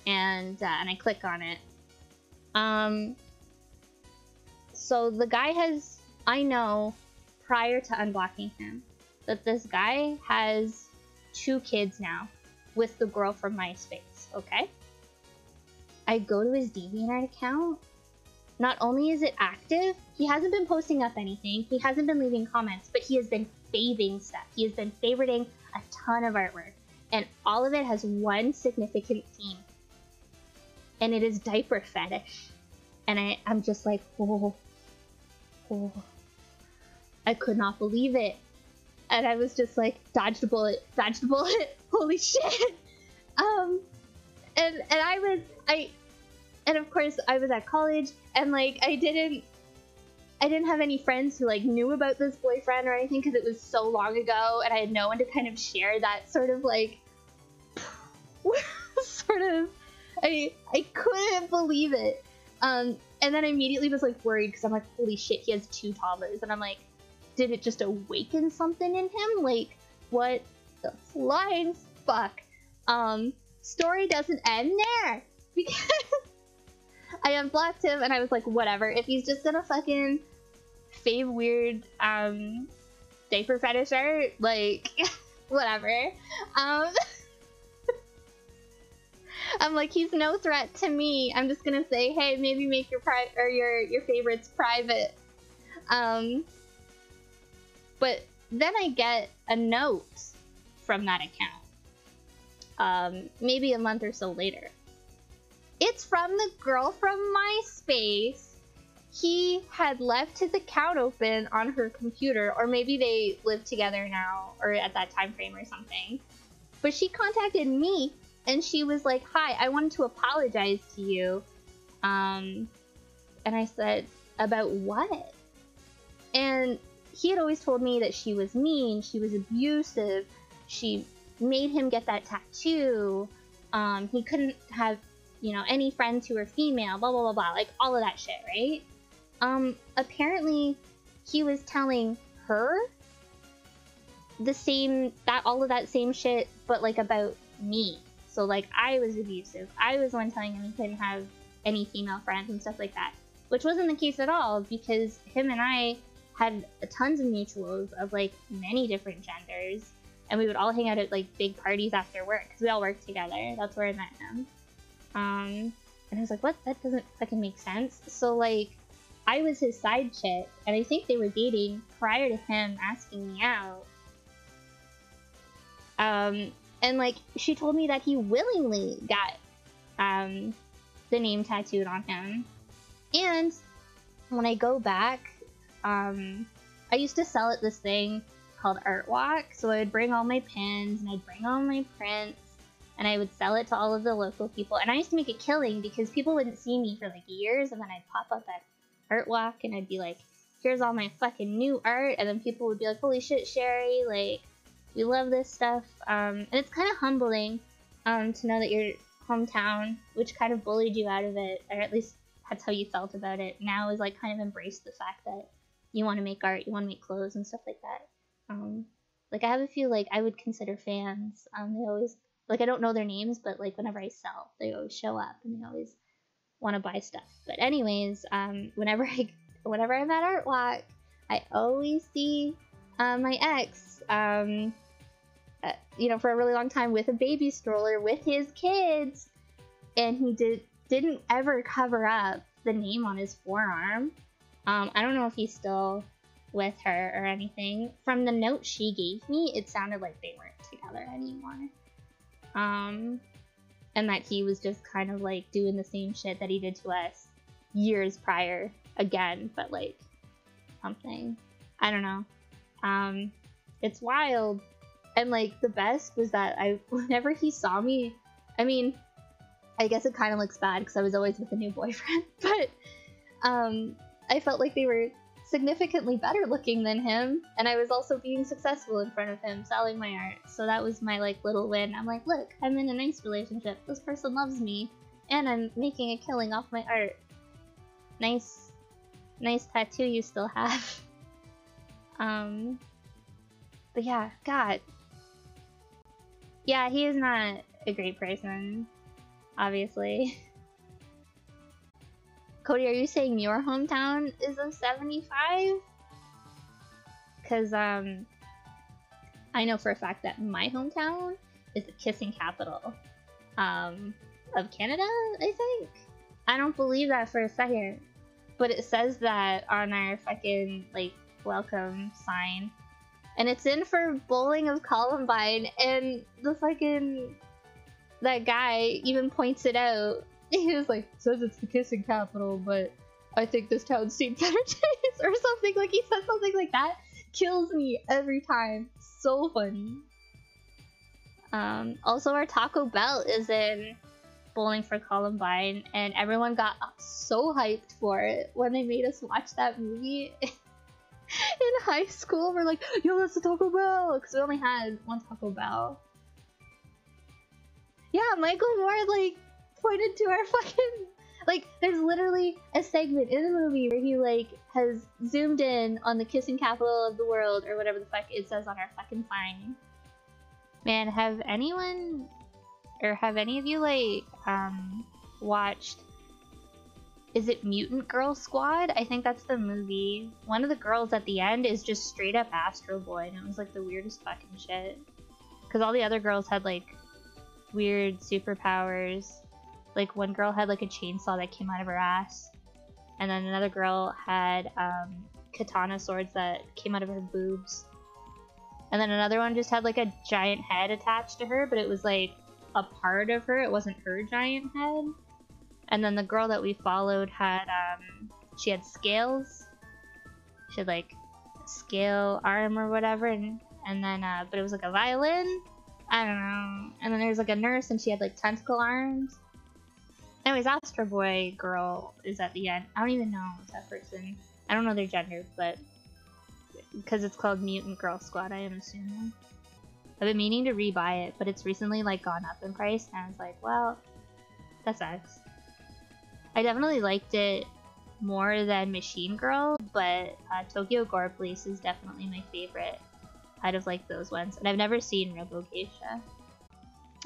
A: and I click on it. So the guy has, I know, prior to unblocking him, that this guy has 2 kids now with the girl from MySpace, okay? I go to his DeviantArt account. Not only is it active, he hasn't been posting up anything, he hasn't been leaving comments, but he has been faving stuff. He has been favoriting a ton of artwork, and all of it has one significant theme, and it is diaper fetish. And I'm just like, oh, I could not believe it. And I was just like, dodged a bullet, holy shit. And of course I was at college, and like I didn't have any friends who like knew about this boyfriend or anything because it was so long ago, and I had no one to kind of share that sort of like I couldn't believe it. And then I immediately was like worried because I'm like, holy shit, he has 2 toddlers, and I'm like, did it just awaken something in him? Like, what the flying fuck? Story doesn't end there, because I unblocked him, and I was like, whatever, if he's just gonna fucking fave weird diaper fetish art, like whatever. I'm like, he's no threat to me. I'm just gonna say, hey, maybe make your favorites private. But then I get a note from that account, maybe a month or so later. It's from the girl from MySpace. He had left his account open on her computer, or maybe they live together now, or at that time frame or something. But she contacted me, and she was like, hi, I wanted to apologize to you. And I said, about what? And he had always told me that she was mean, she was abusive, she made him get that tattoo, he couldn't have, you know, any friends who were female, blah, blah, blah, blah, like all of that shit, right? Apparently he was telling her all of that same shit, but like about me. So like I was abusive. I was the one telling him he couldn't have any female friends and stuff like that, which wasn't the case at all, because him and I had tons of mutuals of like many different genders, and we would all hang out at like big parties after work because we all worked together. That's where I met him. And I was like, what? That doesn't fucking make sense. So like, I was his side chick, and I think they were dating prior to him asking me out. And like, she told me that he willingly got the name tattooed on him. And when I go back, I used to sell at this thing called Art Walk, so I would bring all my pins, and I'd bring all my prints, and I would sell it to all of the local people. And I used to make a killing because people wouldn't see me for like years, and then I'd pop up at Art Walk, and I'd be like, here's all my fucking new art, and then people would be like, holy shit, Sherry, like, we love this stuff. And it's kind of humbling to know that your hometown, which kind of bullied you out of it, or at least that's how you felt about it, now is like kind of embraced the fact that you want to make art, you want to make clothes and stuff like that. Like I have a few like I would consider fans. They always, like, I don't know their names, but like whenever I sell, they always show up and they always want to buy stuff. But anyways, whenever I'm at Art Walk, I always see my ex, you know, for a really long time with a baby stroller with his kids, and he didn't ever cover up the name on his forearm. I don't know if he's still with her or anything. From the note she gave me, it sounded like they weren't together anymore. And that he was just kind of like doing the same shit that he did to us years prior again, but like something. I don't know. It's wild. And like the best was that whenever he saw me, I mean, I guess it kind of looks bad because I was always with a new boyfriend, but I felt like they were significantly better looking than him, and I was also being successful in front of him selling my art. So that was my like little win. I'm like, look, I'm in a nice relationship. This person loves me, and I'm making a killing off my art. Nice tattoo you still have. But yeah, God. Yeah, he is not a great person, obviously. Cody, are you saying your hometown is a 75? Because, I know for a fact that my hometown is the kissing capital, of Canada, I think? I don't believe that for a second. But it says that on our fucking, like, welcome sign. And it's in for bowling of Columbine, and the fucking... that guy even points it out. He was like, says it's the kissing capital, but I think this town's seen better days, or something. Like, he said something like that. Kills me every time. So funny. Also, our Taco Bell is in Bowling for Columbine, and everyone got so hyped for it when they made us watch that movie in high school. We're like, yo, that's the Taco Bell! Because we only had one Taco Bell. Yeah, Michael Moore, like, pointed to our fucking, like, there's literally a segment in the movie where he, like, has zoomed in on the kissing capital of the world, or whatever the fuck it says on our fucking sign. Man, have any of you, like, watched, is it Mutant Girl Squad? I think that's the movie. One of the girls at the end is just straight up Astro Boy, and it was, like, the weirdest fucking shit. Because all the other girls had, like, weird superpowers. Like, one girl had, like, a chainsaw that came out of her ass. And then another girl had, katana swords that came out of her boobs. And then another one just had, like, a giant head attached to her, but it was, like, a part of her. It wasn't her giant head. And then the girl that we followed had, she had scales. She had, like, a scale arm or whatever. And then, but it was, like, a violin. I don't know. And then there was, like, a nurse, and she had, like, tentacle arms. Anyways, Astro Boy girl is at the end. I don't even know that person. I don't know their gender, but because it's called Mutant Girl Squad, I am assuming. I've been meaning to rebuy it, but it's recently, like, gone up in price, and I was like, well, that sucks. I definitely liked it more than Machine Girl, but Tokyo Gore Police is definitely my favorite out of, like, those ones. And I've never seen Robo Geisha.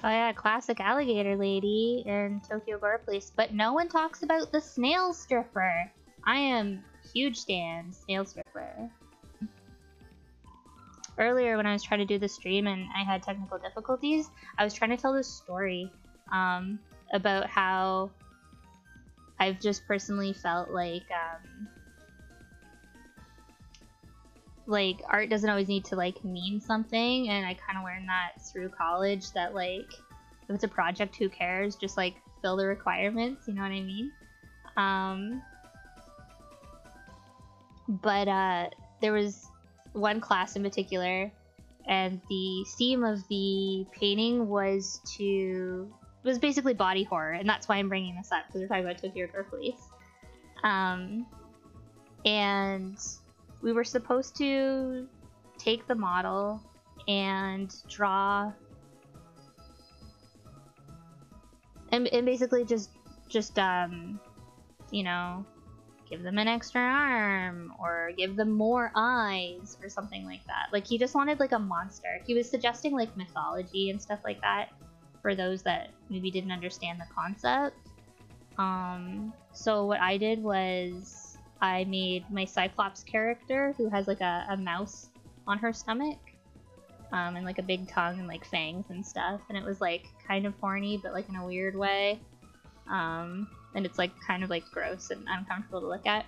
A: Oh yeah, classic alligator lady in Tokyo Gore Police, but no one talks about the snail stripper. I am huge stan snail stripper. Earlier when I was trying to do the stream and I had technical difficulties, I was trying to tell this story about how I've just personally felt like art doesn't always need to, like, mean something, and I kind of learned that through college, that, like, if it's a project, who cares? Just, like, fill the requirements, you know what I mean? But there was one class in particular, and the theme of the painting was basically body horror, and that's why I'm bringing this up, because we're talking about Tokyo Gore Police. And we were supposed to take the model and draw, and basically just you know, give them an extra arm or give them more eyes or something like that. Like, he just wanted, like, a monster. He was suggesting, like, mythology and stuff like that for those that maybe didn't understand the concept. So what I did was I made my Cyclops character, who has, like, a mouse on her stomach, and, like, a big tongue and, like, fangs and stuff, and it was, like, kind of horny, but, like, in a weird way. And and it's like kind of like gross and uncomfortable to look at.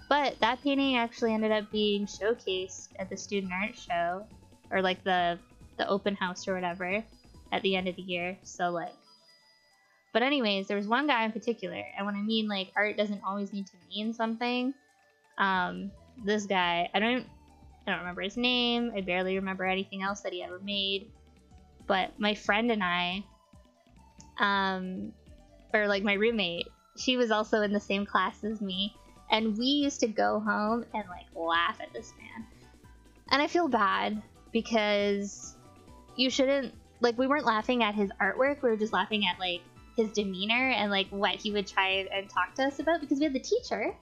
A: But that painting actually ended up being showcased at the student art show, or like the open house or whatever at the end of the year. So like, but anyways, there was one guy in particular, and when I mean like art doesn't always need to mean something, this guy, I don't remember his name, I barely remember anything else that he ever made, but my friend and I, or like my roommate, she was also in the same class as me, and we used to go home and like laugh at this man. And I feel bad because you shouldn't, like, we weren't laughing at his artwork, we were just laughing at like his demeanor and like what he would try and talk to us about, because we had the teacher,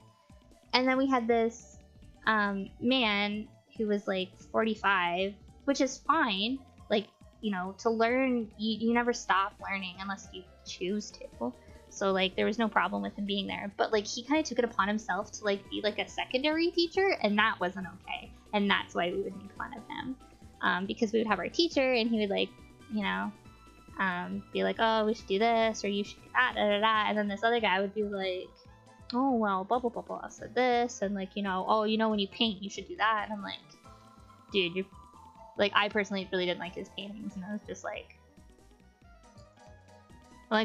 A: and then we had this man who was like 45, which is fine, like, you know, to learn, you never stop learning unless you choose to. So like there was no problem with him being there, but like he kind of took it upon himself to like be like a secondary teacher, and that wasn't okay, and that's why we would make fun of him, because we would have our teacher and he would like, you know, be like, oh, we should do this, or you should do that, da, da, da. And then this other guy would be like, oh, well, blah, blah, blah, blah, said this, and like, you know, oh, you know, when you paint, you should do that. And I'm like, dude, you're, like, I personally really didn't like his paintings, and I was just like,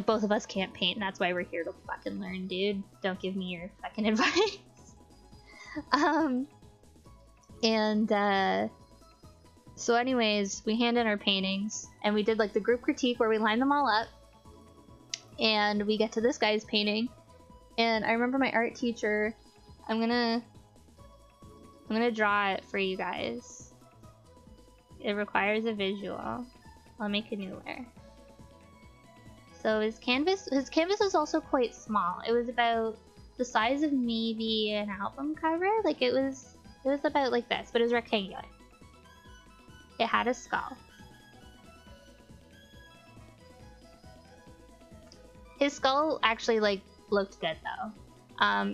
A: both of us can't paint, and that's why we're here to fucking learn, dude. Don't give me your fucking advice. So anyways, we hand in our paintings, and we did like the group critique where we lined them all up, and we get to this guy's painting, and I remember my art teacher, I'm gonna draw it for you guys. It requires a visual. I'll make a new layer. So his canvas was also quite small. It was about the size of maybe an album cover. Like it was about like this, but it was rectangular. It had a skull. His skull actually like looked good though.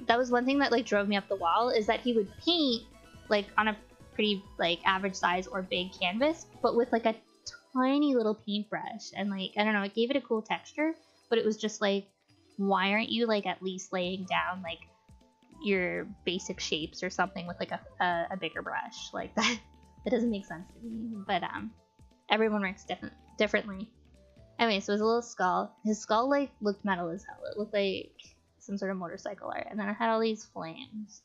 A: That was one thing that like drove me up the wall, is that he would paint like on a pretty like average size or big canvas, but with like a tiny little paintbrush, and like, I don't know, it gave it a cool texture, but it was just like, why aren't you like at least laying down like your basic shapes or something with like a bigger brush? Like that doesn't make sense to me, but everyone works differently. Anyway, so it was a little skull. His skull like looked metal as hell. It looked like some sort of motorcycle art, and then it had all these flames.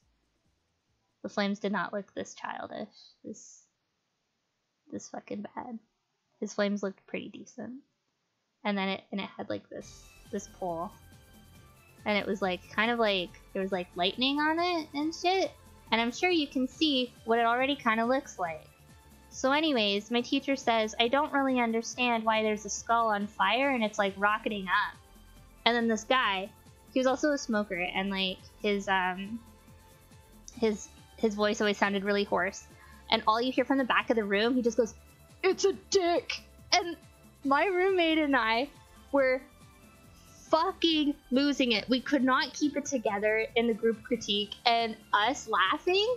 A: The flames did not look this childish, this fucking bad. His flames looked pretty decent, and then it had like this pole, and it was like kind of like there was like lightning on it and shit, and I'm sure you can see what it already kind of looks like. So anyways, my teacher says, I don't really understand why there's a skull on fire and it's like rocketing up. And then this guy, he was also a smoker, and like his voice always sounded really hoarse, and all you hear from the back of the room, he just goes, it's a dick! And my roommate and I were fucking losing it. We could not keep it together in the group critique, and us laughing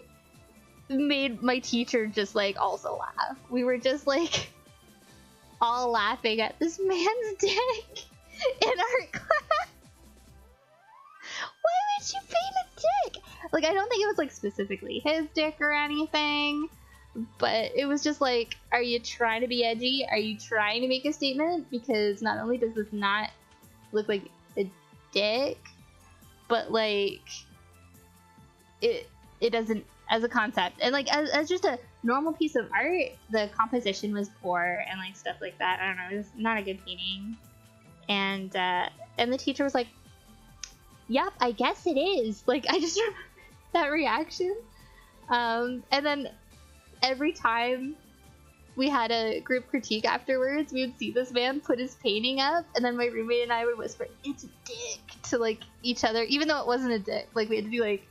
A: made my teacher just like also laugh. We were just like all laughing at this man's dick in art class. Why would you paint a dick? Like, I don't think it was like specifically his dick or anything, but it was just like, are you trying to be edgy? Are you trying to make a statement? Because not only does this not look like a dick, but like it doesn't as a concept, and like as just a normal piece of art, the composition was poor and like stuff like that. I don't know, it was not a good painting. And the teacher was like, yep, I guess it is. Like, I just remember that reaction. And then every time we had a group critique afterwards, we would see this man put his painting up, and then my roommate and I would whisper, it's a dick, to like each other, even though it wasn't a dick. Like, we had to do like,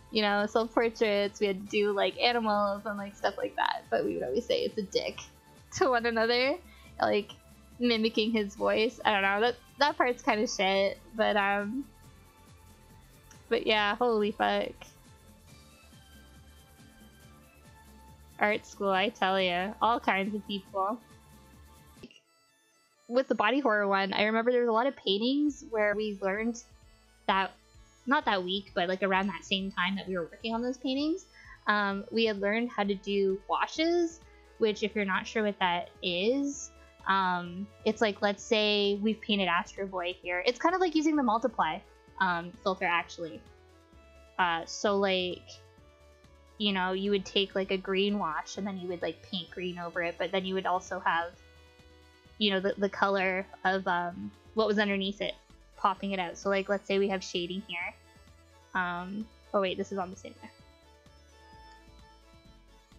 A: you know, self-portraits, we had to do like animals and like stuff like that, but we would always say it's a dick to one another, like mimicking his voice. I don't know, that part's kind of shit, but yeah, holy fuck. Art school, I tell ya, all kinds of people. with the body horror one, I remember there was a lot of paintings where we learned that, not that week, but like around that same time that we were working on those paintings, we had learned how to do washes, which if you're not sure what that is, it's like, let's say we've painted Astro Boy here. It's kind of like using the multiply filter, actually. So like, you know, you would take like a green wash and then you would like paint green over it, but then you would also have, you know, the color of what was underneath it, popping it out. So like, let's say we have shading here. Oh wait, this is on the same there.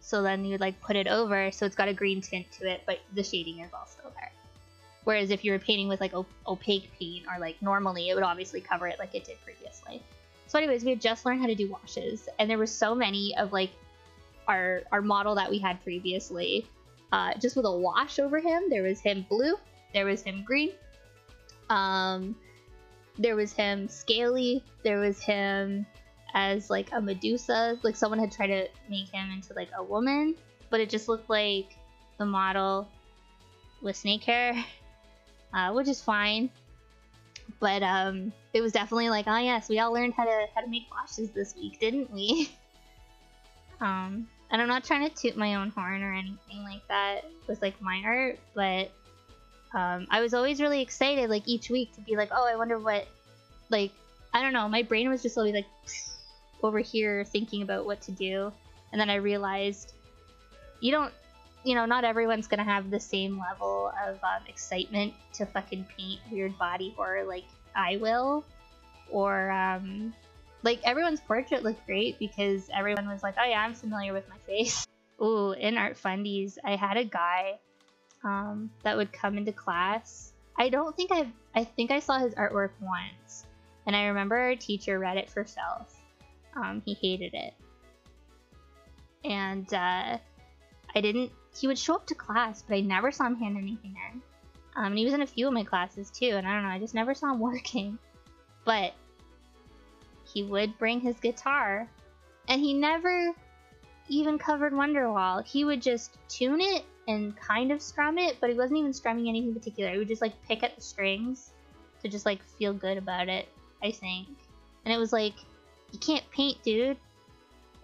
A: So then you would like put it over, so it's got a green tint to it, but the shading is all still there. Whereas if you were painting with like opaque paint, or like normally, it would obviously cover it like it did previously. So anyways, we had just learned how to do washes, and there were so many of like our model that we had previously, just with a wash over him. There was him blue, there was him green, there was him scaly, there was him as like a Medusa, like someone had tried to make him into like a woman, but it just looked like the model with snake hair, which is fine. But it was definitely like, oh yes, we all learned how to make washes this week, didn't we? And I'm not trying to toot my own horn or anything like that with like my art, but I was always really excited like each week to be like, oh, I wonder what, like, I don't know, my brain was just always like over here thinking about what to do. And then I realized you know, not everyone's gonna have the same level of excitement to fucking paint weird body horror like I will. Or like everyone's portrait looked great because everyone was like, oh yeah, I'm familiar with my face. Ooh, in Art Fundies, I had a guy that would come into class. I think I saw his artwork once, and I remember our teacher read it for Self. He hated it. And he would show up to class, but I never saw him hand anything in. And he was in a few of my classes too, and I don't know, I just never saw him working. But he would bring his guitar, and he never even covered Wonderwall. He would just tune it and kind of strum it, but he wasn't even strumming anything particular. He would just like pick at the strings to just like feel good about it, I think. And it was like, you can't paint, dude.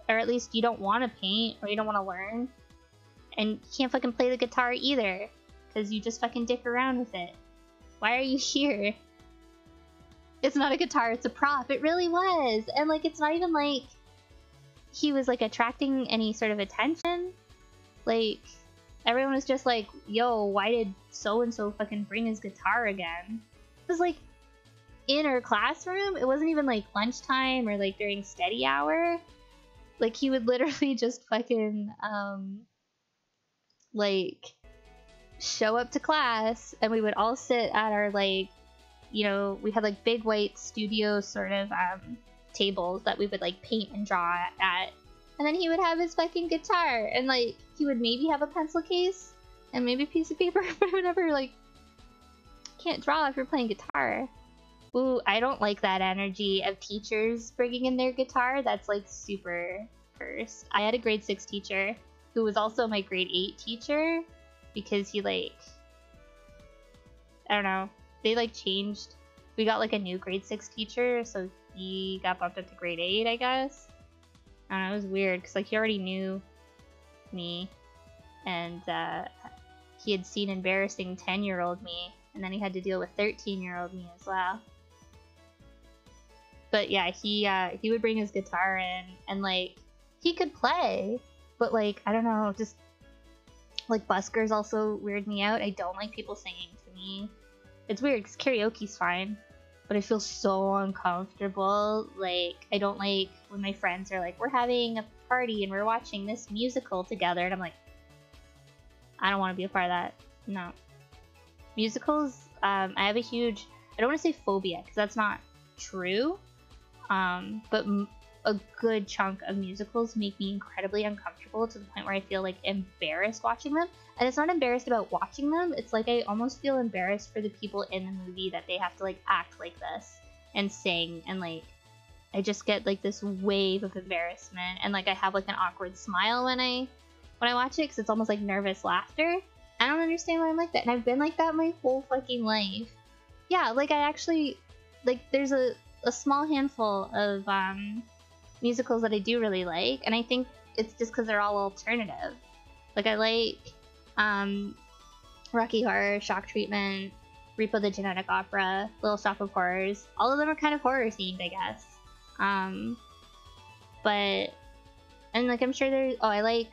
A: Or at least you don't want to paint, or you don't want to learn. And you can't fucking play the guitar either, because you just fucking dick around with it. Why are you here? It's not a guitar, it's a prop. It really was. And like, it's not even like he was like attracting any sort of attention. Like, everyone was just like, yo, why did so-and-so fucking bring his guitar again? It was like in our classroom. It wasn't even like lunchtime or like during study hour. Like, he would literally just fucking like show up to class, and we would all sit at our like, you know, we had like big white studio sort of tables that we would like paint and draw at, and then he would have his fucking guitar, and like he would maybe have a pencil case and maybe a piece of paper, but I would never like, can't draw if you're playing guitar. Ooh, I don't like that energy of teachers bringing in their guitar. That's like super cursed. I had a grade 6 teacher who was also my grade 8 teacher, because he like, I don't know, they like changed. We got like a new grade 6 teacher, so he got bumped up to grade 8, I guess. I don't know, it was weird because like he already knew me, and he had seen embarrassing 10-year-old me, and then he had to deal with 13-year-old me as well. But yeah, he would bring his guitar in, and like he could play, but like, I don't know, just like buskers also weird me out. I don't like people singing to me. It's weird because karaoke's fine, but I feel so uncomfortable. Like, I don't like when my friends are like, we're having a party and we're watching this musical together, and I'm like, I don't want to be a part of that. No. Musicals, I have a huge, I don't want to say phobia because that's not true, but a good chunk of musicals make me incredibly uncomfortable to the point where I feel like embarrassed watching them. And it's not embarrassed about watching them, it's like I almost feel embarrassed for the people in the movie that they have to like act like this and sing, and like I just get like this wave of embarrassment, and like I have like an awkward smile when I watch it because it's almost like nervous laughter. I don't understand why I'm like that. And I've been like that my whole fucking life. Yeah, like I actually, like there's a small handful of musicals that I do really like, and I think it's just because they're all alternative. Like I like Rocky Horror, Shock Treatment, Repo the Genetic Opera, Little Shop of Horrors. All of them are kind of horror themed, I guess. But and like I'm sure there's I like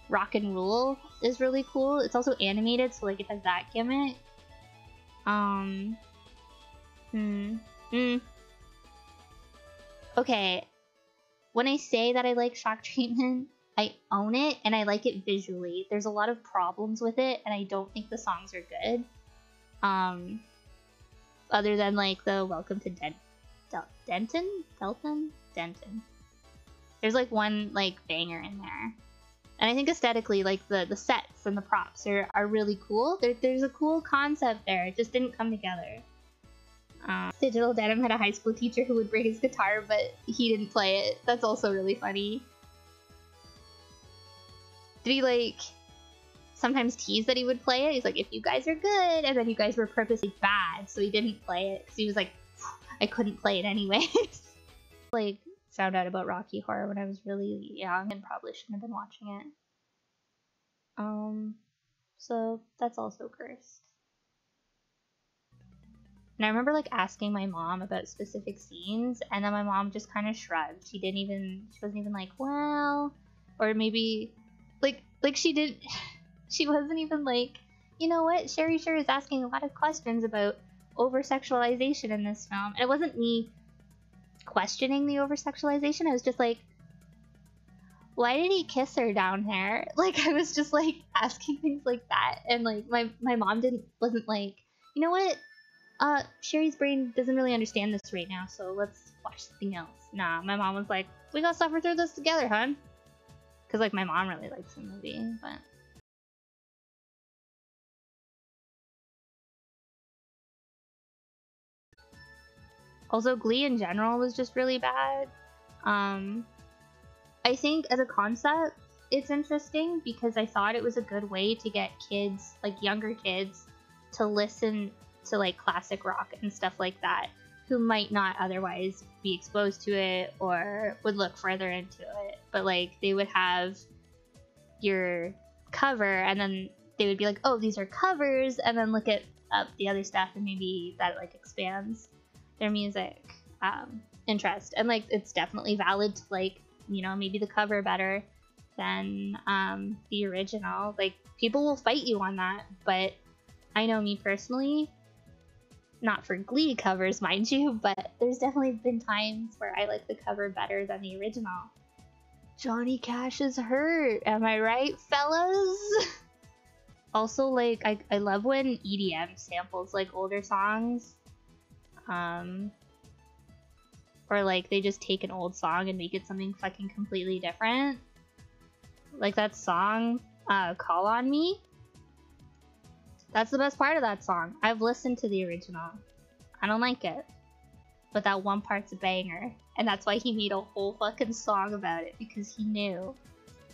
A: Rock and Rule is really cool. It's also animated, so like it has that gimmick. Okay, when I say that I like Shock Treatment, I own it and I like it visually. There's a lot of problems with it, and I don't think the songs are good. Other than like the Welcome to Denton. There's like one like banger in there. And I think aesthetically, like the sets and the props are really cool. There's a cool concept there. It just didn't come together. Digital Denim had a high school teacher who would bring his guitar, but he didn't play it. That's also really funny. Did he like sometimes tease that he would play it? He's like, if you guys are good, and then you guys were purposely bad, so he didn't play it because he was like, I couldn't play it anyways. Like found out about Rocky Horror when I was really young and probably shouldn't have been watching it. So that's also cursed. And I remember like asking my mom about specific scenes, and then my mom just kind of shrugged. She wasn't even like, well, or maybe like she wasn't even like, you know what, Sherry sure is asking a lot of questions about over-sexualization in this film. And it wasn't me questioning the over-sexualization. I was just like, why did he kiss her down there? Like, I was just like asking things like that, and like my mom wasn't like, you know what, Sherry's brain doesn't really understand this right now, so let's watch something else. Nah, my mom was like, we gotta suffer through this together, hun. Because like my mom really likes the movie, but also Glee in general was just really bad. I think as a concept, it's interesting because I thought it was a good way to get kids, like younger kids, to listen to like classic rock and stuff like that, who might not otherwise be exposed to it or would look further into it. But like they would have your cover and then they would be like, oh, these are covers, and then look at up the other stuff, and maybe that like expands their music interest. And like it's definitely valid to like, you know, maybe the cover better than the original. Like people will fight you on that, but I know me personally, not for Glee covers, mind you, but there's definitely been times where I like the cover better than the original. Johnny Cash is hurt, am I right, fellas? Also, like, I love when EDM samples, like, older songs. Or, like, they just take an old song and make it something fucking completely different. Like that song, Call On Me. That's the best part of that song. I've listened to the original. I don't like it. But that one part's a banger. And that's why he made a whole fucking song about it, because he knew.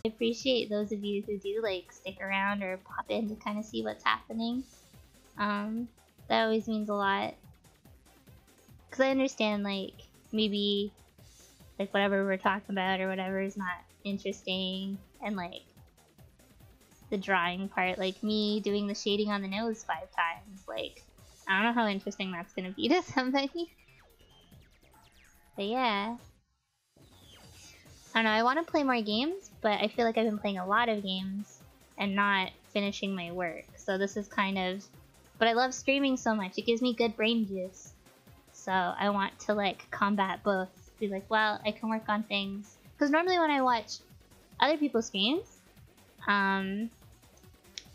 A: I appreciate those of you who do like stick around or pop in to kind of see what's happening. That always means a lot. Because I understand like maybe like whatever we're talking about or whatever is not interesting, and like the drawing part, like me doing the shading on the nose 5 times, like I don't know how interesting that's gonna be to somebody. But yeah, I don't know, I want to play more games, but I feel like I've been playing a lot of games and not finishing my work, so this is kind of, but I love streaming so much, it gives me good brain juice, so I want to like combat both, be like, well, I can work on things, because normally when I watch other people's streams, I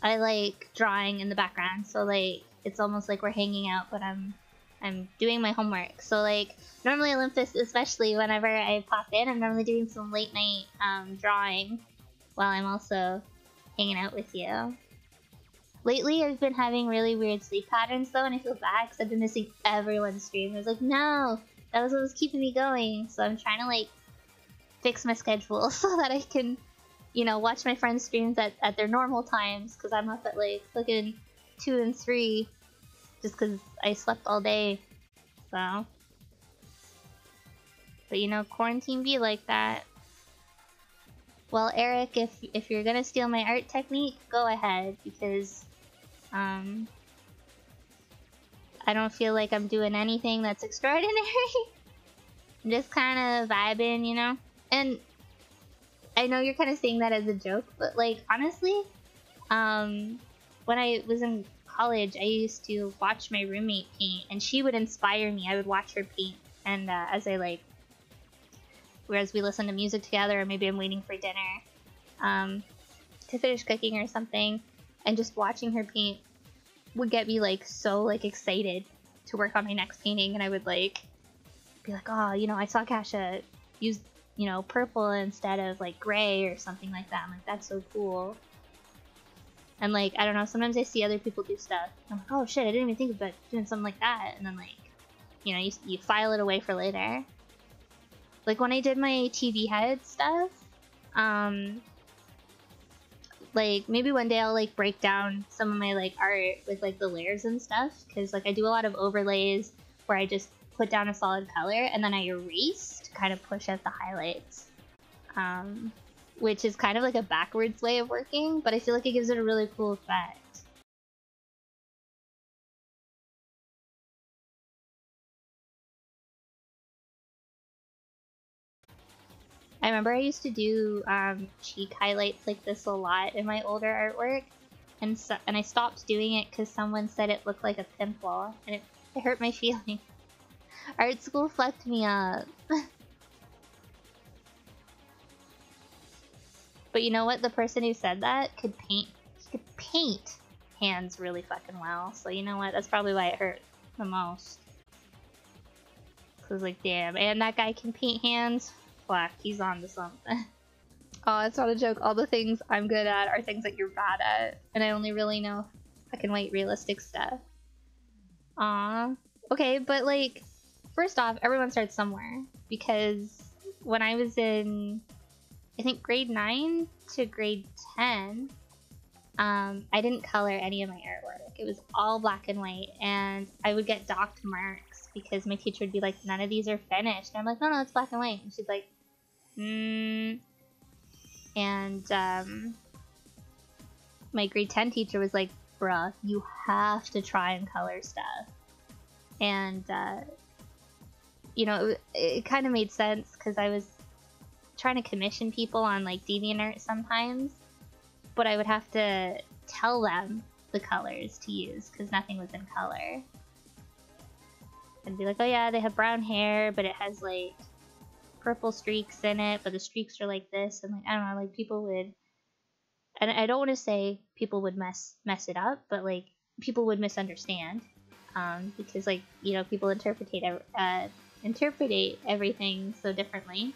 A: like drawing in the background, so like it's almost like we're hanging out, but I'm doing my homework. So like normally Olympus, especially whenever I pop in, I'm normally doing some late night drawing while I'm also hanging out with you. Lately I've been having really weird sleep patterns though, and I feel bad because I've been missing everyone's stream. I was like, no, that was what was keeping me going. So I'm trying to like fix my schedule so that I can you know, watch my friends' streams at their normal times, because I'm up at like fucking 2 and 3 just because I slept all day. So, but you know, quarantine be like that. Well, Eric, if you're gonna steal my art technique, go ahead, because I don't feel like I'm doing anything that's extraordinary. I'm just kind of vibing, you know? And I know you're kind of saying that as a joke, but like, honestly, when I was in college, I used to watch my roommate paint, and she would inspire me. I would watch her paint, and whereas we listen to music together, or maybe I'm waiting for dinner, to finish cooking or something, and just watching her paint would get me like so like excited to work on my next painting, and I would like be like, oh, you know, I saw Kasha use, you know, purple instead of like gray or something like that. I'm like, that's so cool. And like, I don't know, sometimes I see other people do stuff. I'm like, oh shit, I didn't even think about doing something like that. And then like, you know, you file it away for later. Like when I did my TV head stuff, like maybe one day I'll like break down some of my like art with like the layers and stuff, because like I do a lot of overlays where I just put down a solid color and then I erase to kind of push out the highlights, which is kind of like a backwards way of working, but I feel like it gives it a really cool effect. I remember I used to do cheek highlights like this a lot in my older artwork, and I stopped doing it because someone said it looked like a pimple, and it hurt my feelings. Art school fucked me up. But you know what? The person who said that could paint. He could paint hands really fucking well. So you know what? That's probably why it hurt the most. Cause like, damn, and that guy can paint hands. Fuck, he's on to something. Oh, it's not a joke. All the things I'm good at are things that you're bad at, and I only really know fucking white realistic stuff. Aw. Okay, but like, first off, everyone starts somewhere, because when I was in, I think grade 9 to grade 10, I didn't color any of my artwork. It was all black and white, and I would get docked marks because my teacher would be like, none of these are finished. And I'm like, no, it's black and white. And she's like, And my grade 10 teacher was like, bruh, you have to try and color stuff. And, you know, it kind of made sense because I was trying to commission people on like DeviantArt sometimes, but I would have to tell them the colors to use because nothing was in color. I'd be like, oh yeah, they have brown hair, but it has like purple streaks in it, but the streaks are like this, and like, I don't know, like people would, and I don't want to say people would mess it up, but like people would misunderstand, because like, you know, people interpret everything so differently.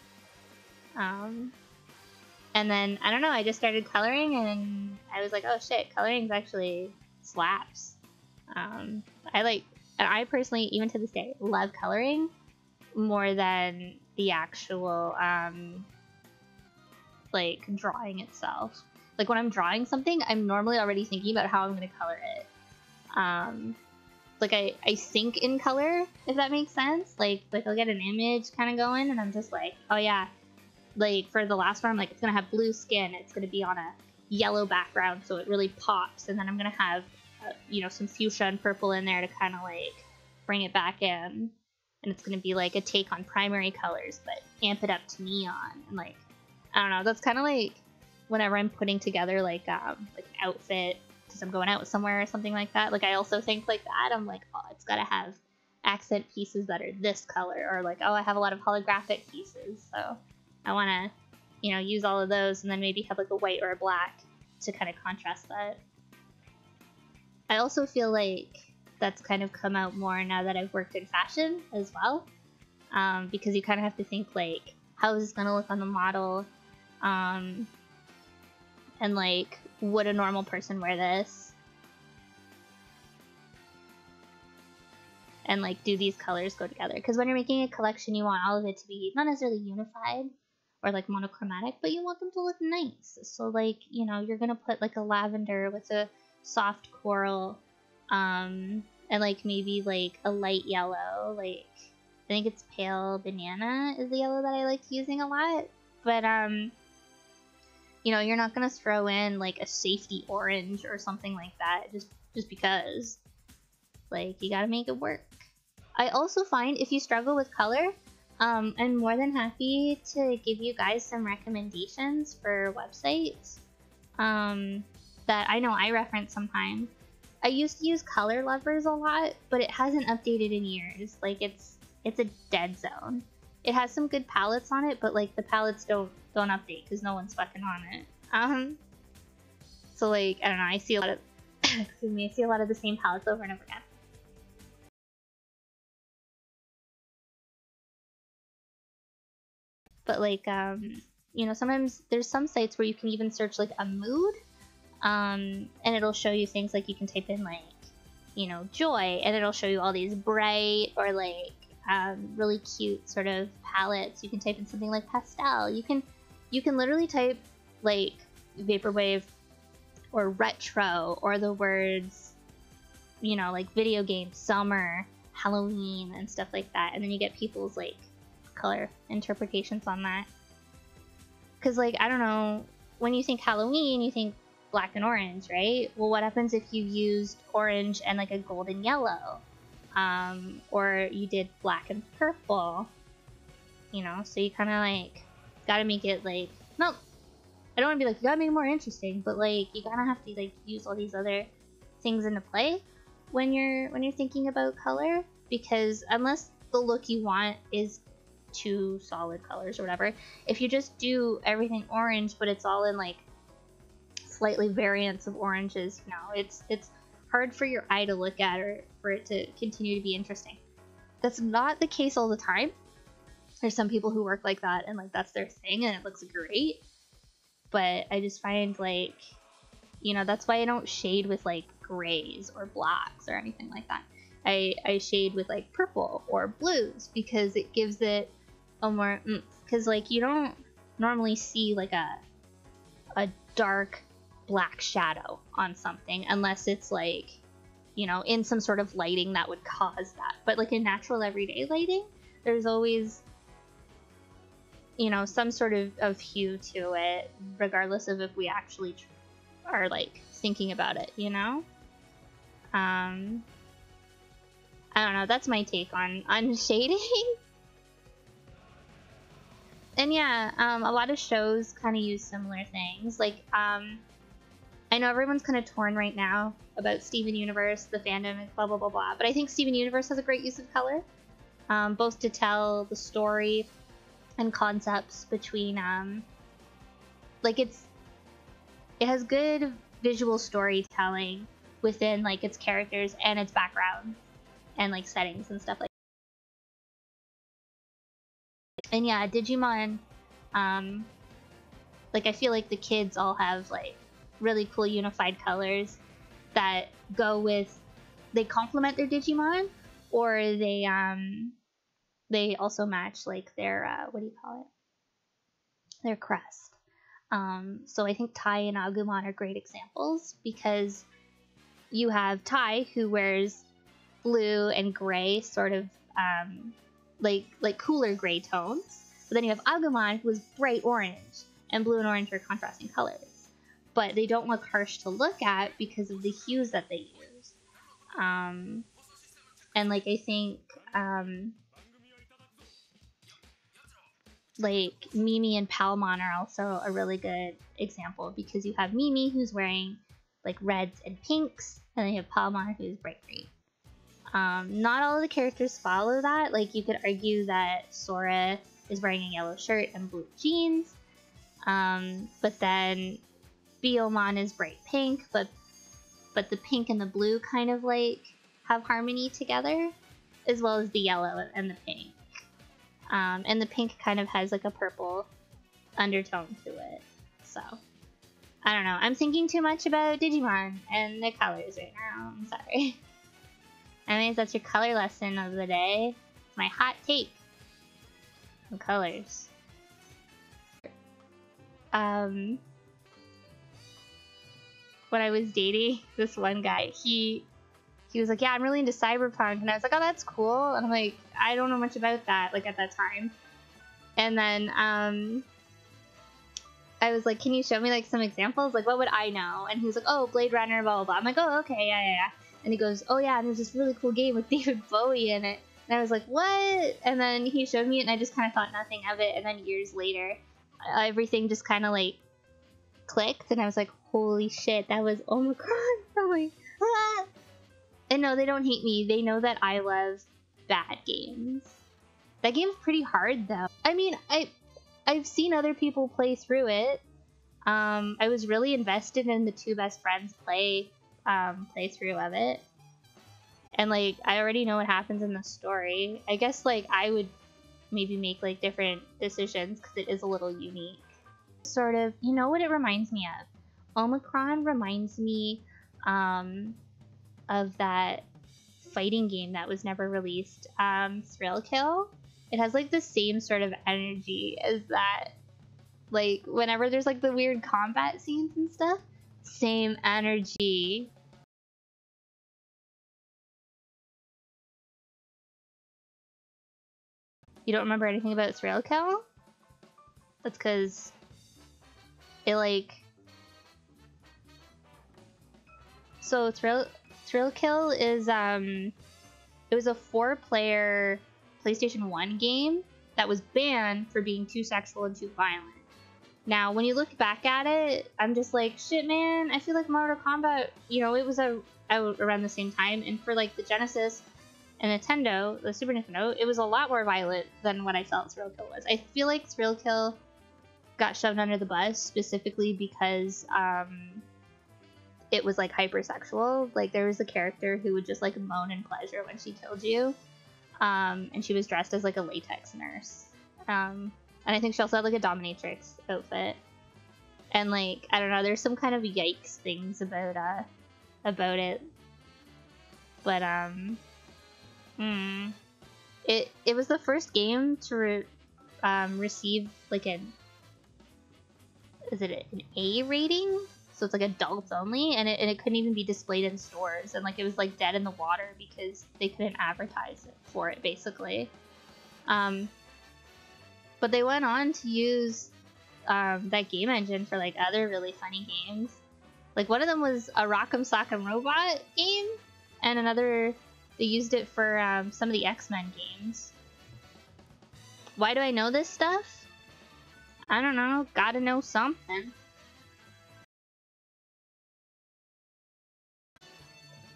A: And then I don't know, I just started coloring, and I was like, oh shit, coloring actually slaps. I personally, even to this day, love coloring more than the actual like drawing itself. Like when I'm drawing something, I'm normally already thinking about how I'm gonna color it. Like I sync in color, if that makes sense. Like I'll get an image kind of going, and I'm just like, oh yeah, like for the last one, I'm like, it's gonna have blue skin, it's gonna be on a yellow background, so it really pops, and then I'm gonna have you know, some fuchsia and purple in there to kind of like bring it back in, and it's gonna be like a take on primary colors but amp it up to neon, and like, I don't know, that's kind of like whenever I'm putting together like an outfit because I'm going out somewhere or something like that, like I also think like that. I'm like, oh, it's gotta have accent pieces that are this color, or like, oh, I have a lot of holographic pieces, so I want to, you know, use all of those, and then maybe have like a white or a black to kind of contrast that. I also feel like that's kind of come out more now that I've worked in fashion as well, because you kind of have to think like, how is this going to look on the model, and like, would a normal person wear this, and like, do these colors go together? Because when you're making a collection, you want all of it to be not necessarily unified, or like monochromatic, but you want them to look nice. So like, you know, you're gonna put like a lavender with a soft coral, and like maybe like a light yellow, like I think it's pale banana is the yellow that I like using a lot. But you know, you're not gonna throw in like a safety orange or something like that just because. Like, you gotta make it work. I also find if you struggle with color, I'm more than happy to give you guys some recommendations for websites that I know I reference sometimes. I used to use Color Lovers a lot, but it hasn't updated in years. Like, it's a dead zone. It has some good palettes on it, but like the palettes don't update because no one's fucking on it. So like, I don't know, I see a lot of excuse me, I see a lot of the same palettes over and over again. But like, you know, sometimes there's some sites where you can even search like a mood, and it'll show you things like you can type in like, you know, joy, and it'll show you all these bright or like really cute sort of palettes. You can type in something like pastel. You can literally type like vaporwave or retro or the words, you know, like video game, summer, Halloween, and stuff like that, and then you get people's like color interpretations on that. Because like, I don't know, when you think Halloween you think black and orange, right? Well, what happens if you used orange and like a golden yellow, or you did black and purple, you know? So you kind of like gotta make it like, no, I don't want to be like, you gotta make it more interesting, but like you gotta have to like use all these other things into play when you're thinking about color, because unless the look you want is two solid colors or whatever, if you just do everything orange but it's all in like slightly variants of oranges, you know, it's hard for your eye to look at or for it to continue to be interesting. That's not the case all the time. There's some people who work like that and like that's their thing and it looks great, but I just find like, you know, that's why I don't shade with like grays or blacks or anything like that. I shade with like purple or blues because it gives it a more, because like you don't normally see like a dark black shadow on something unless it's like, you know, in some sort of lighting that would cause that. But like in natural everyday lighting, there's always, you know, some sort of hue to it, regardless of if we actually are like thinking about it, you know? I don't know, that's my take on shading. And yeah, a lot of shows kind of use similar things. Like, I know everyone's kind of torn right now about Steven Universe, the fandom, and blah, blah, blah, blah. But I think Steven Universe has a great use of color, both to tell the story and concepts between, like, it has good visual storytelling within, like, its characters and its background and, like, settings and stuff like that. And yeah, Digimon, like, I feel like the kids all have, like, really cool unified colors that go with, they complement their Digimon, or they also match, like, their, what do you call it? Their crest. So I think Tai and Agumon are great examples, because you have Tai, who wears blue and gray, sort of, like cooler gray tones. But then you have Agumon, who is bright orange, and blue and orange are contrasting colors. But they don't look harsh to look at because of the hues that they use. And like, I think, like Mimi and Palmon are also a really good example, because you have Mimi, who's wearing like reds and pinks, and then you have Palmon, who's bright green. Not all of the characters follow that. Like, you could argue that Sora is wearing a yellow shirt and blue jeans, but then Biyomon is bright pink, but the pink and the blue kind of like have harmony together, as well as the yellow and the pink. And the pink kind of has like a purple undertone to it. So, I don't know. I'm thinking too much about Digimon and the colors right now. I'm sorry. Anyways, that's your color lesson of the day. My hot take on colors. when I was dating this one guy, he was like, yeah, I'm really into cyberpunk, and I was like, oh, that's cool. And I'm like, I don't know much about that, like, at that time. And then I was like, can you show me like some examples? Like, what would I know? And he was like, oh, Blade Runner, blah blah blah. I'm like, oh, okay, yeah. And he goes, oh yeah, there's this really cool game with David Bowie in it. And I was like, what? And then he showed me it, and I just kind of thought nothing of it. And then years later, everything just kind of like clicked, and I was like, holy shit, that was Omicron. I'm like, ah. And no, they don't hate me. They know that I love bad games. That game's pretty hard though. I mean, I've seen other people play through it. I was really invested in the two best friends playthrough of it. And like, I already know what happens in the story. I guess like I would maybe make like different decisions because it is a little unique. Sort of, you know what it reminds me of? Omicron reminds me of that fighting game that was never released, Thrill Kill. It has like the same sort of energy as that. Like whenever there's like the weird combat scenes and stuff, same energy. You don't remember anything about Thrill Kill? That's because it like... So Thrill Kill is it was a 4-player PlayStation 1 game that was banned for being too sexual and too violent. Now, when you look back at it, I'm just like, shit, man, I feel like Mortal Kombat, you know, it was out around the same time, and for like the Genesis and Nintendo, the Super Nintendo, it was a lot more violent than what I felt Thrill Kill was. I feel like Thrill Kill got shoved under the bus specifically because it was like hypersexual. Like there was a character who would just like moan in pleasure when she killed you. And she was dressed as like a latex nurse. And I think she also had like a dominatrix outfit. And like, I don't know, there's some kind of yikes things about it. But it was the first game to receive like an A rating? So it's like adults only, and it couldn't even be displayed in stores, and like it was like dead in the water because they couldn't advertise it for it, basically. But they went on to use that game engine for like other really funny games. Like one of them was a Rock'em Sock'em Robot game, and another they used it for some of the X-Men games. Why do I know this stuff? I don't know. Gotta know something.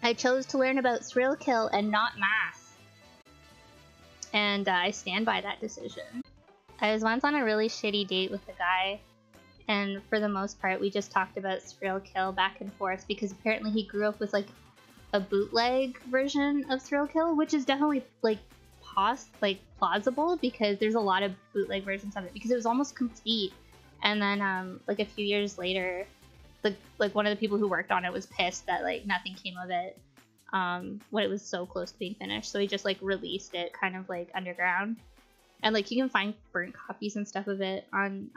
A: I chose to learn about Thrill Kill and not math. And I stand by that decision. I was once on a really shitty date with a guy, and for the most part we just talked about Thrill Kill back and forth because apparently he grew up with like a bootleg version of Thrill Kill, which is definitely like plausible because there's a lot of bootleg versions of it because it was almost complete. And then like a few years later, like one of the people who worked on it was pissed that like nothing came of it when it was so close to being finished, so he just like released it kind of like underground, and like you can find burnt copies and stuff of it on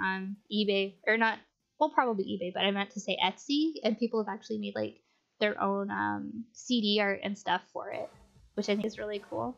A: eBay, or not, well, probably eBay, but I meant to say Etsy, and people have actually made like their own CD art and stuff for it, which I think is really cool.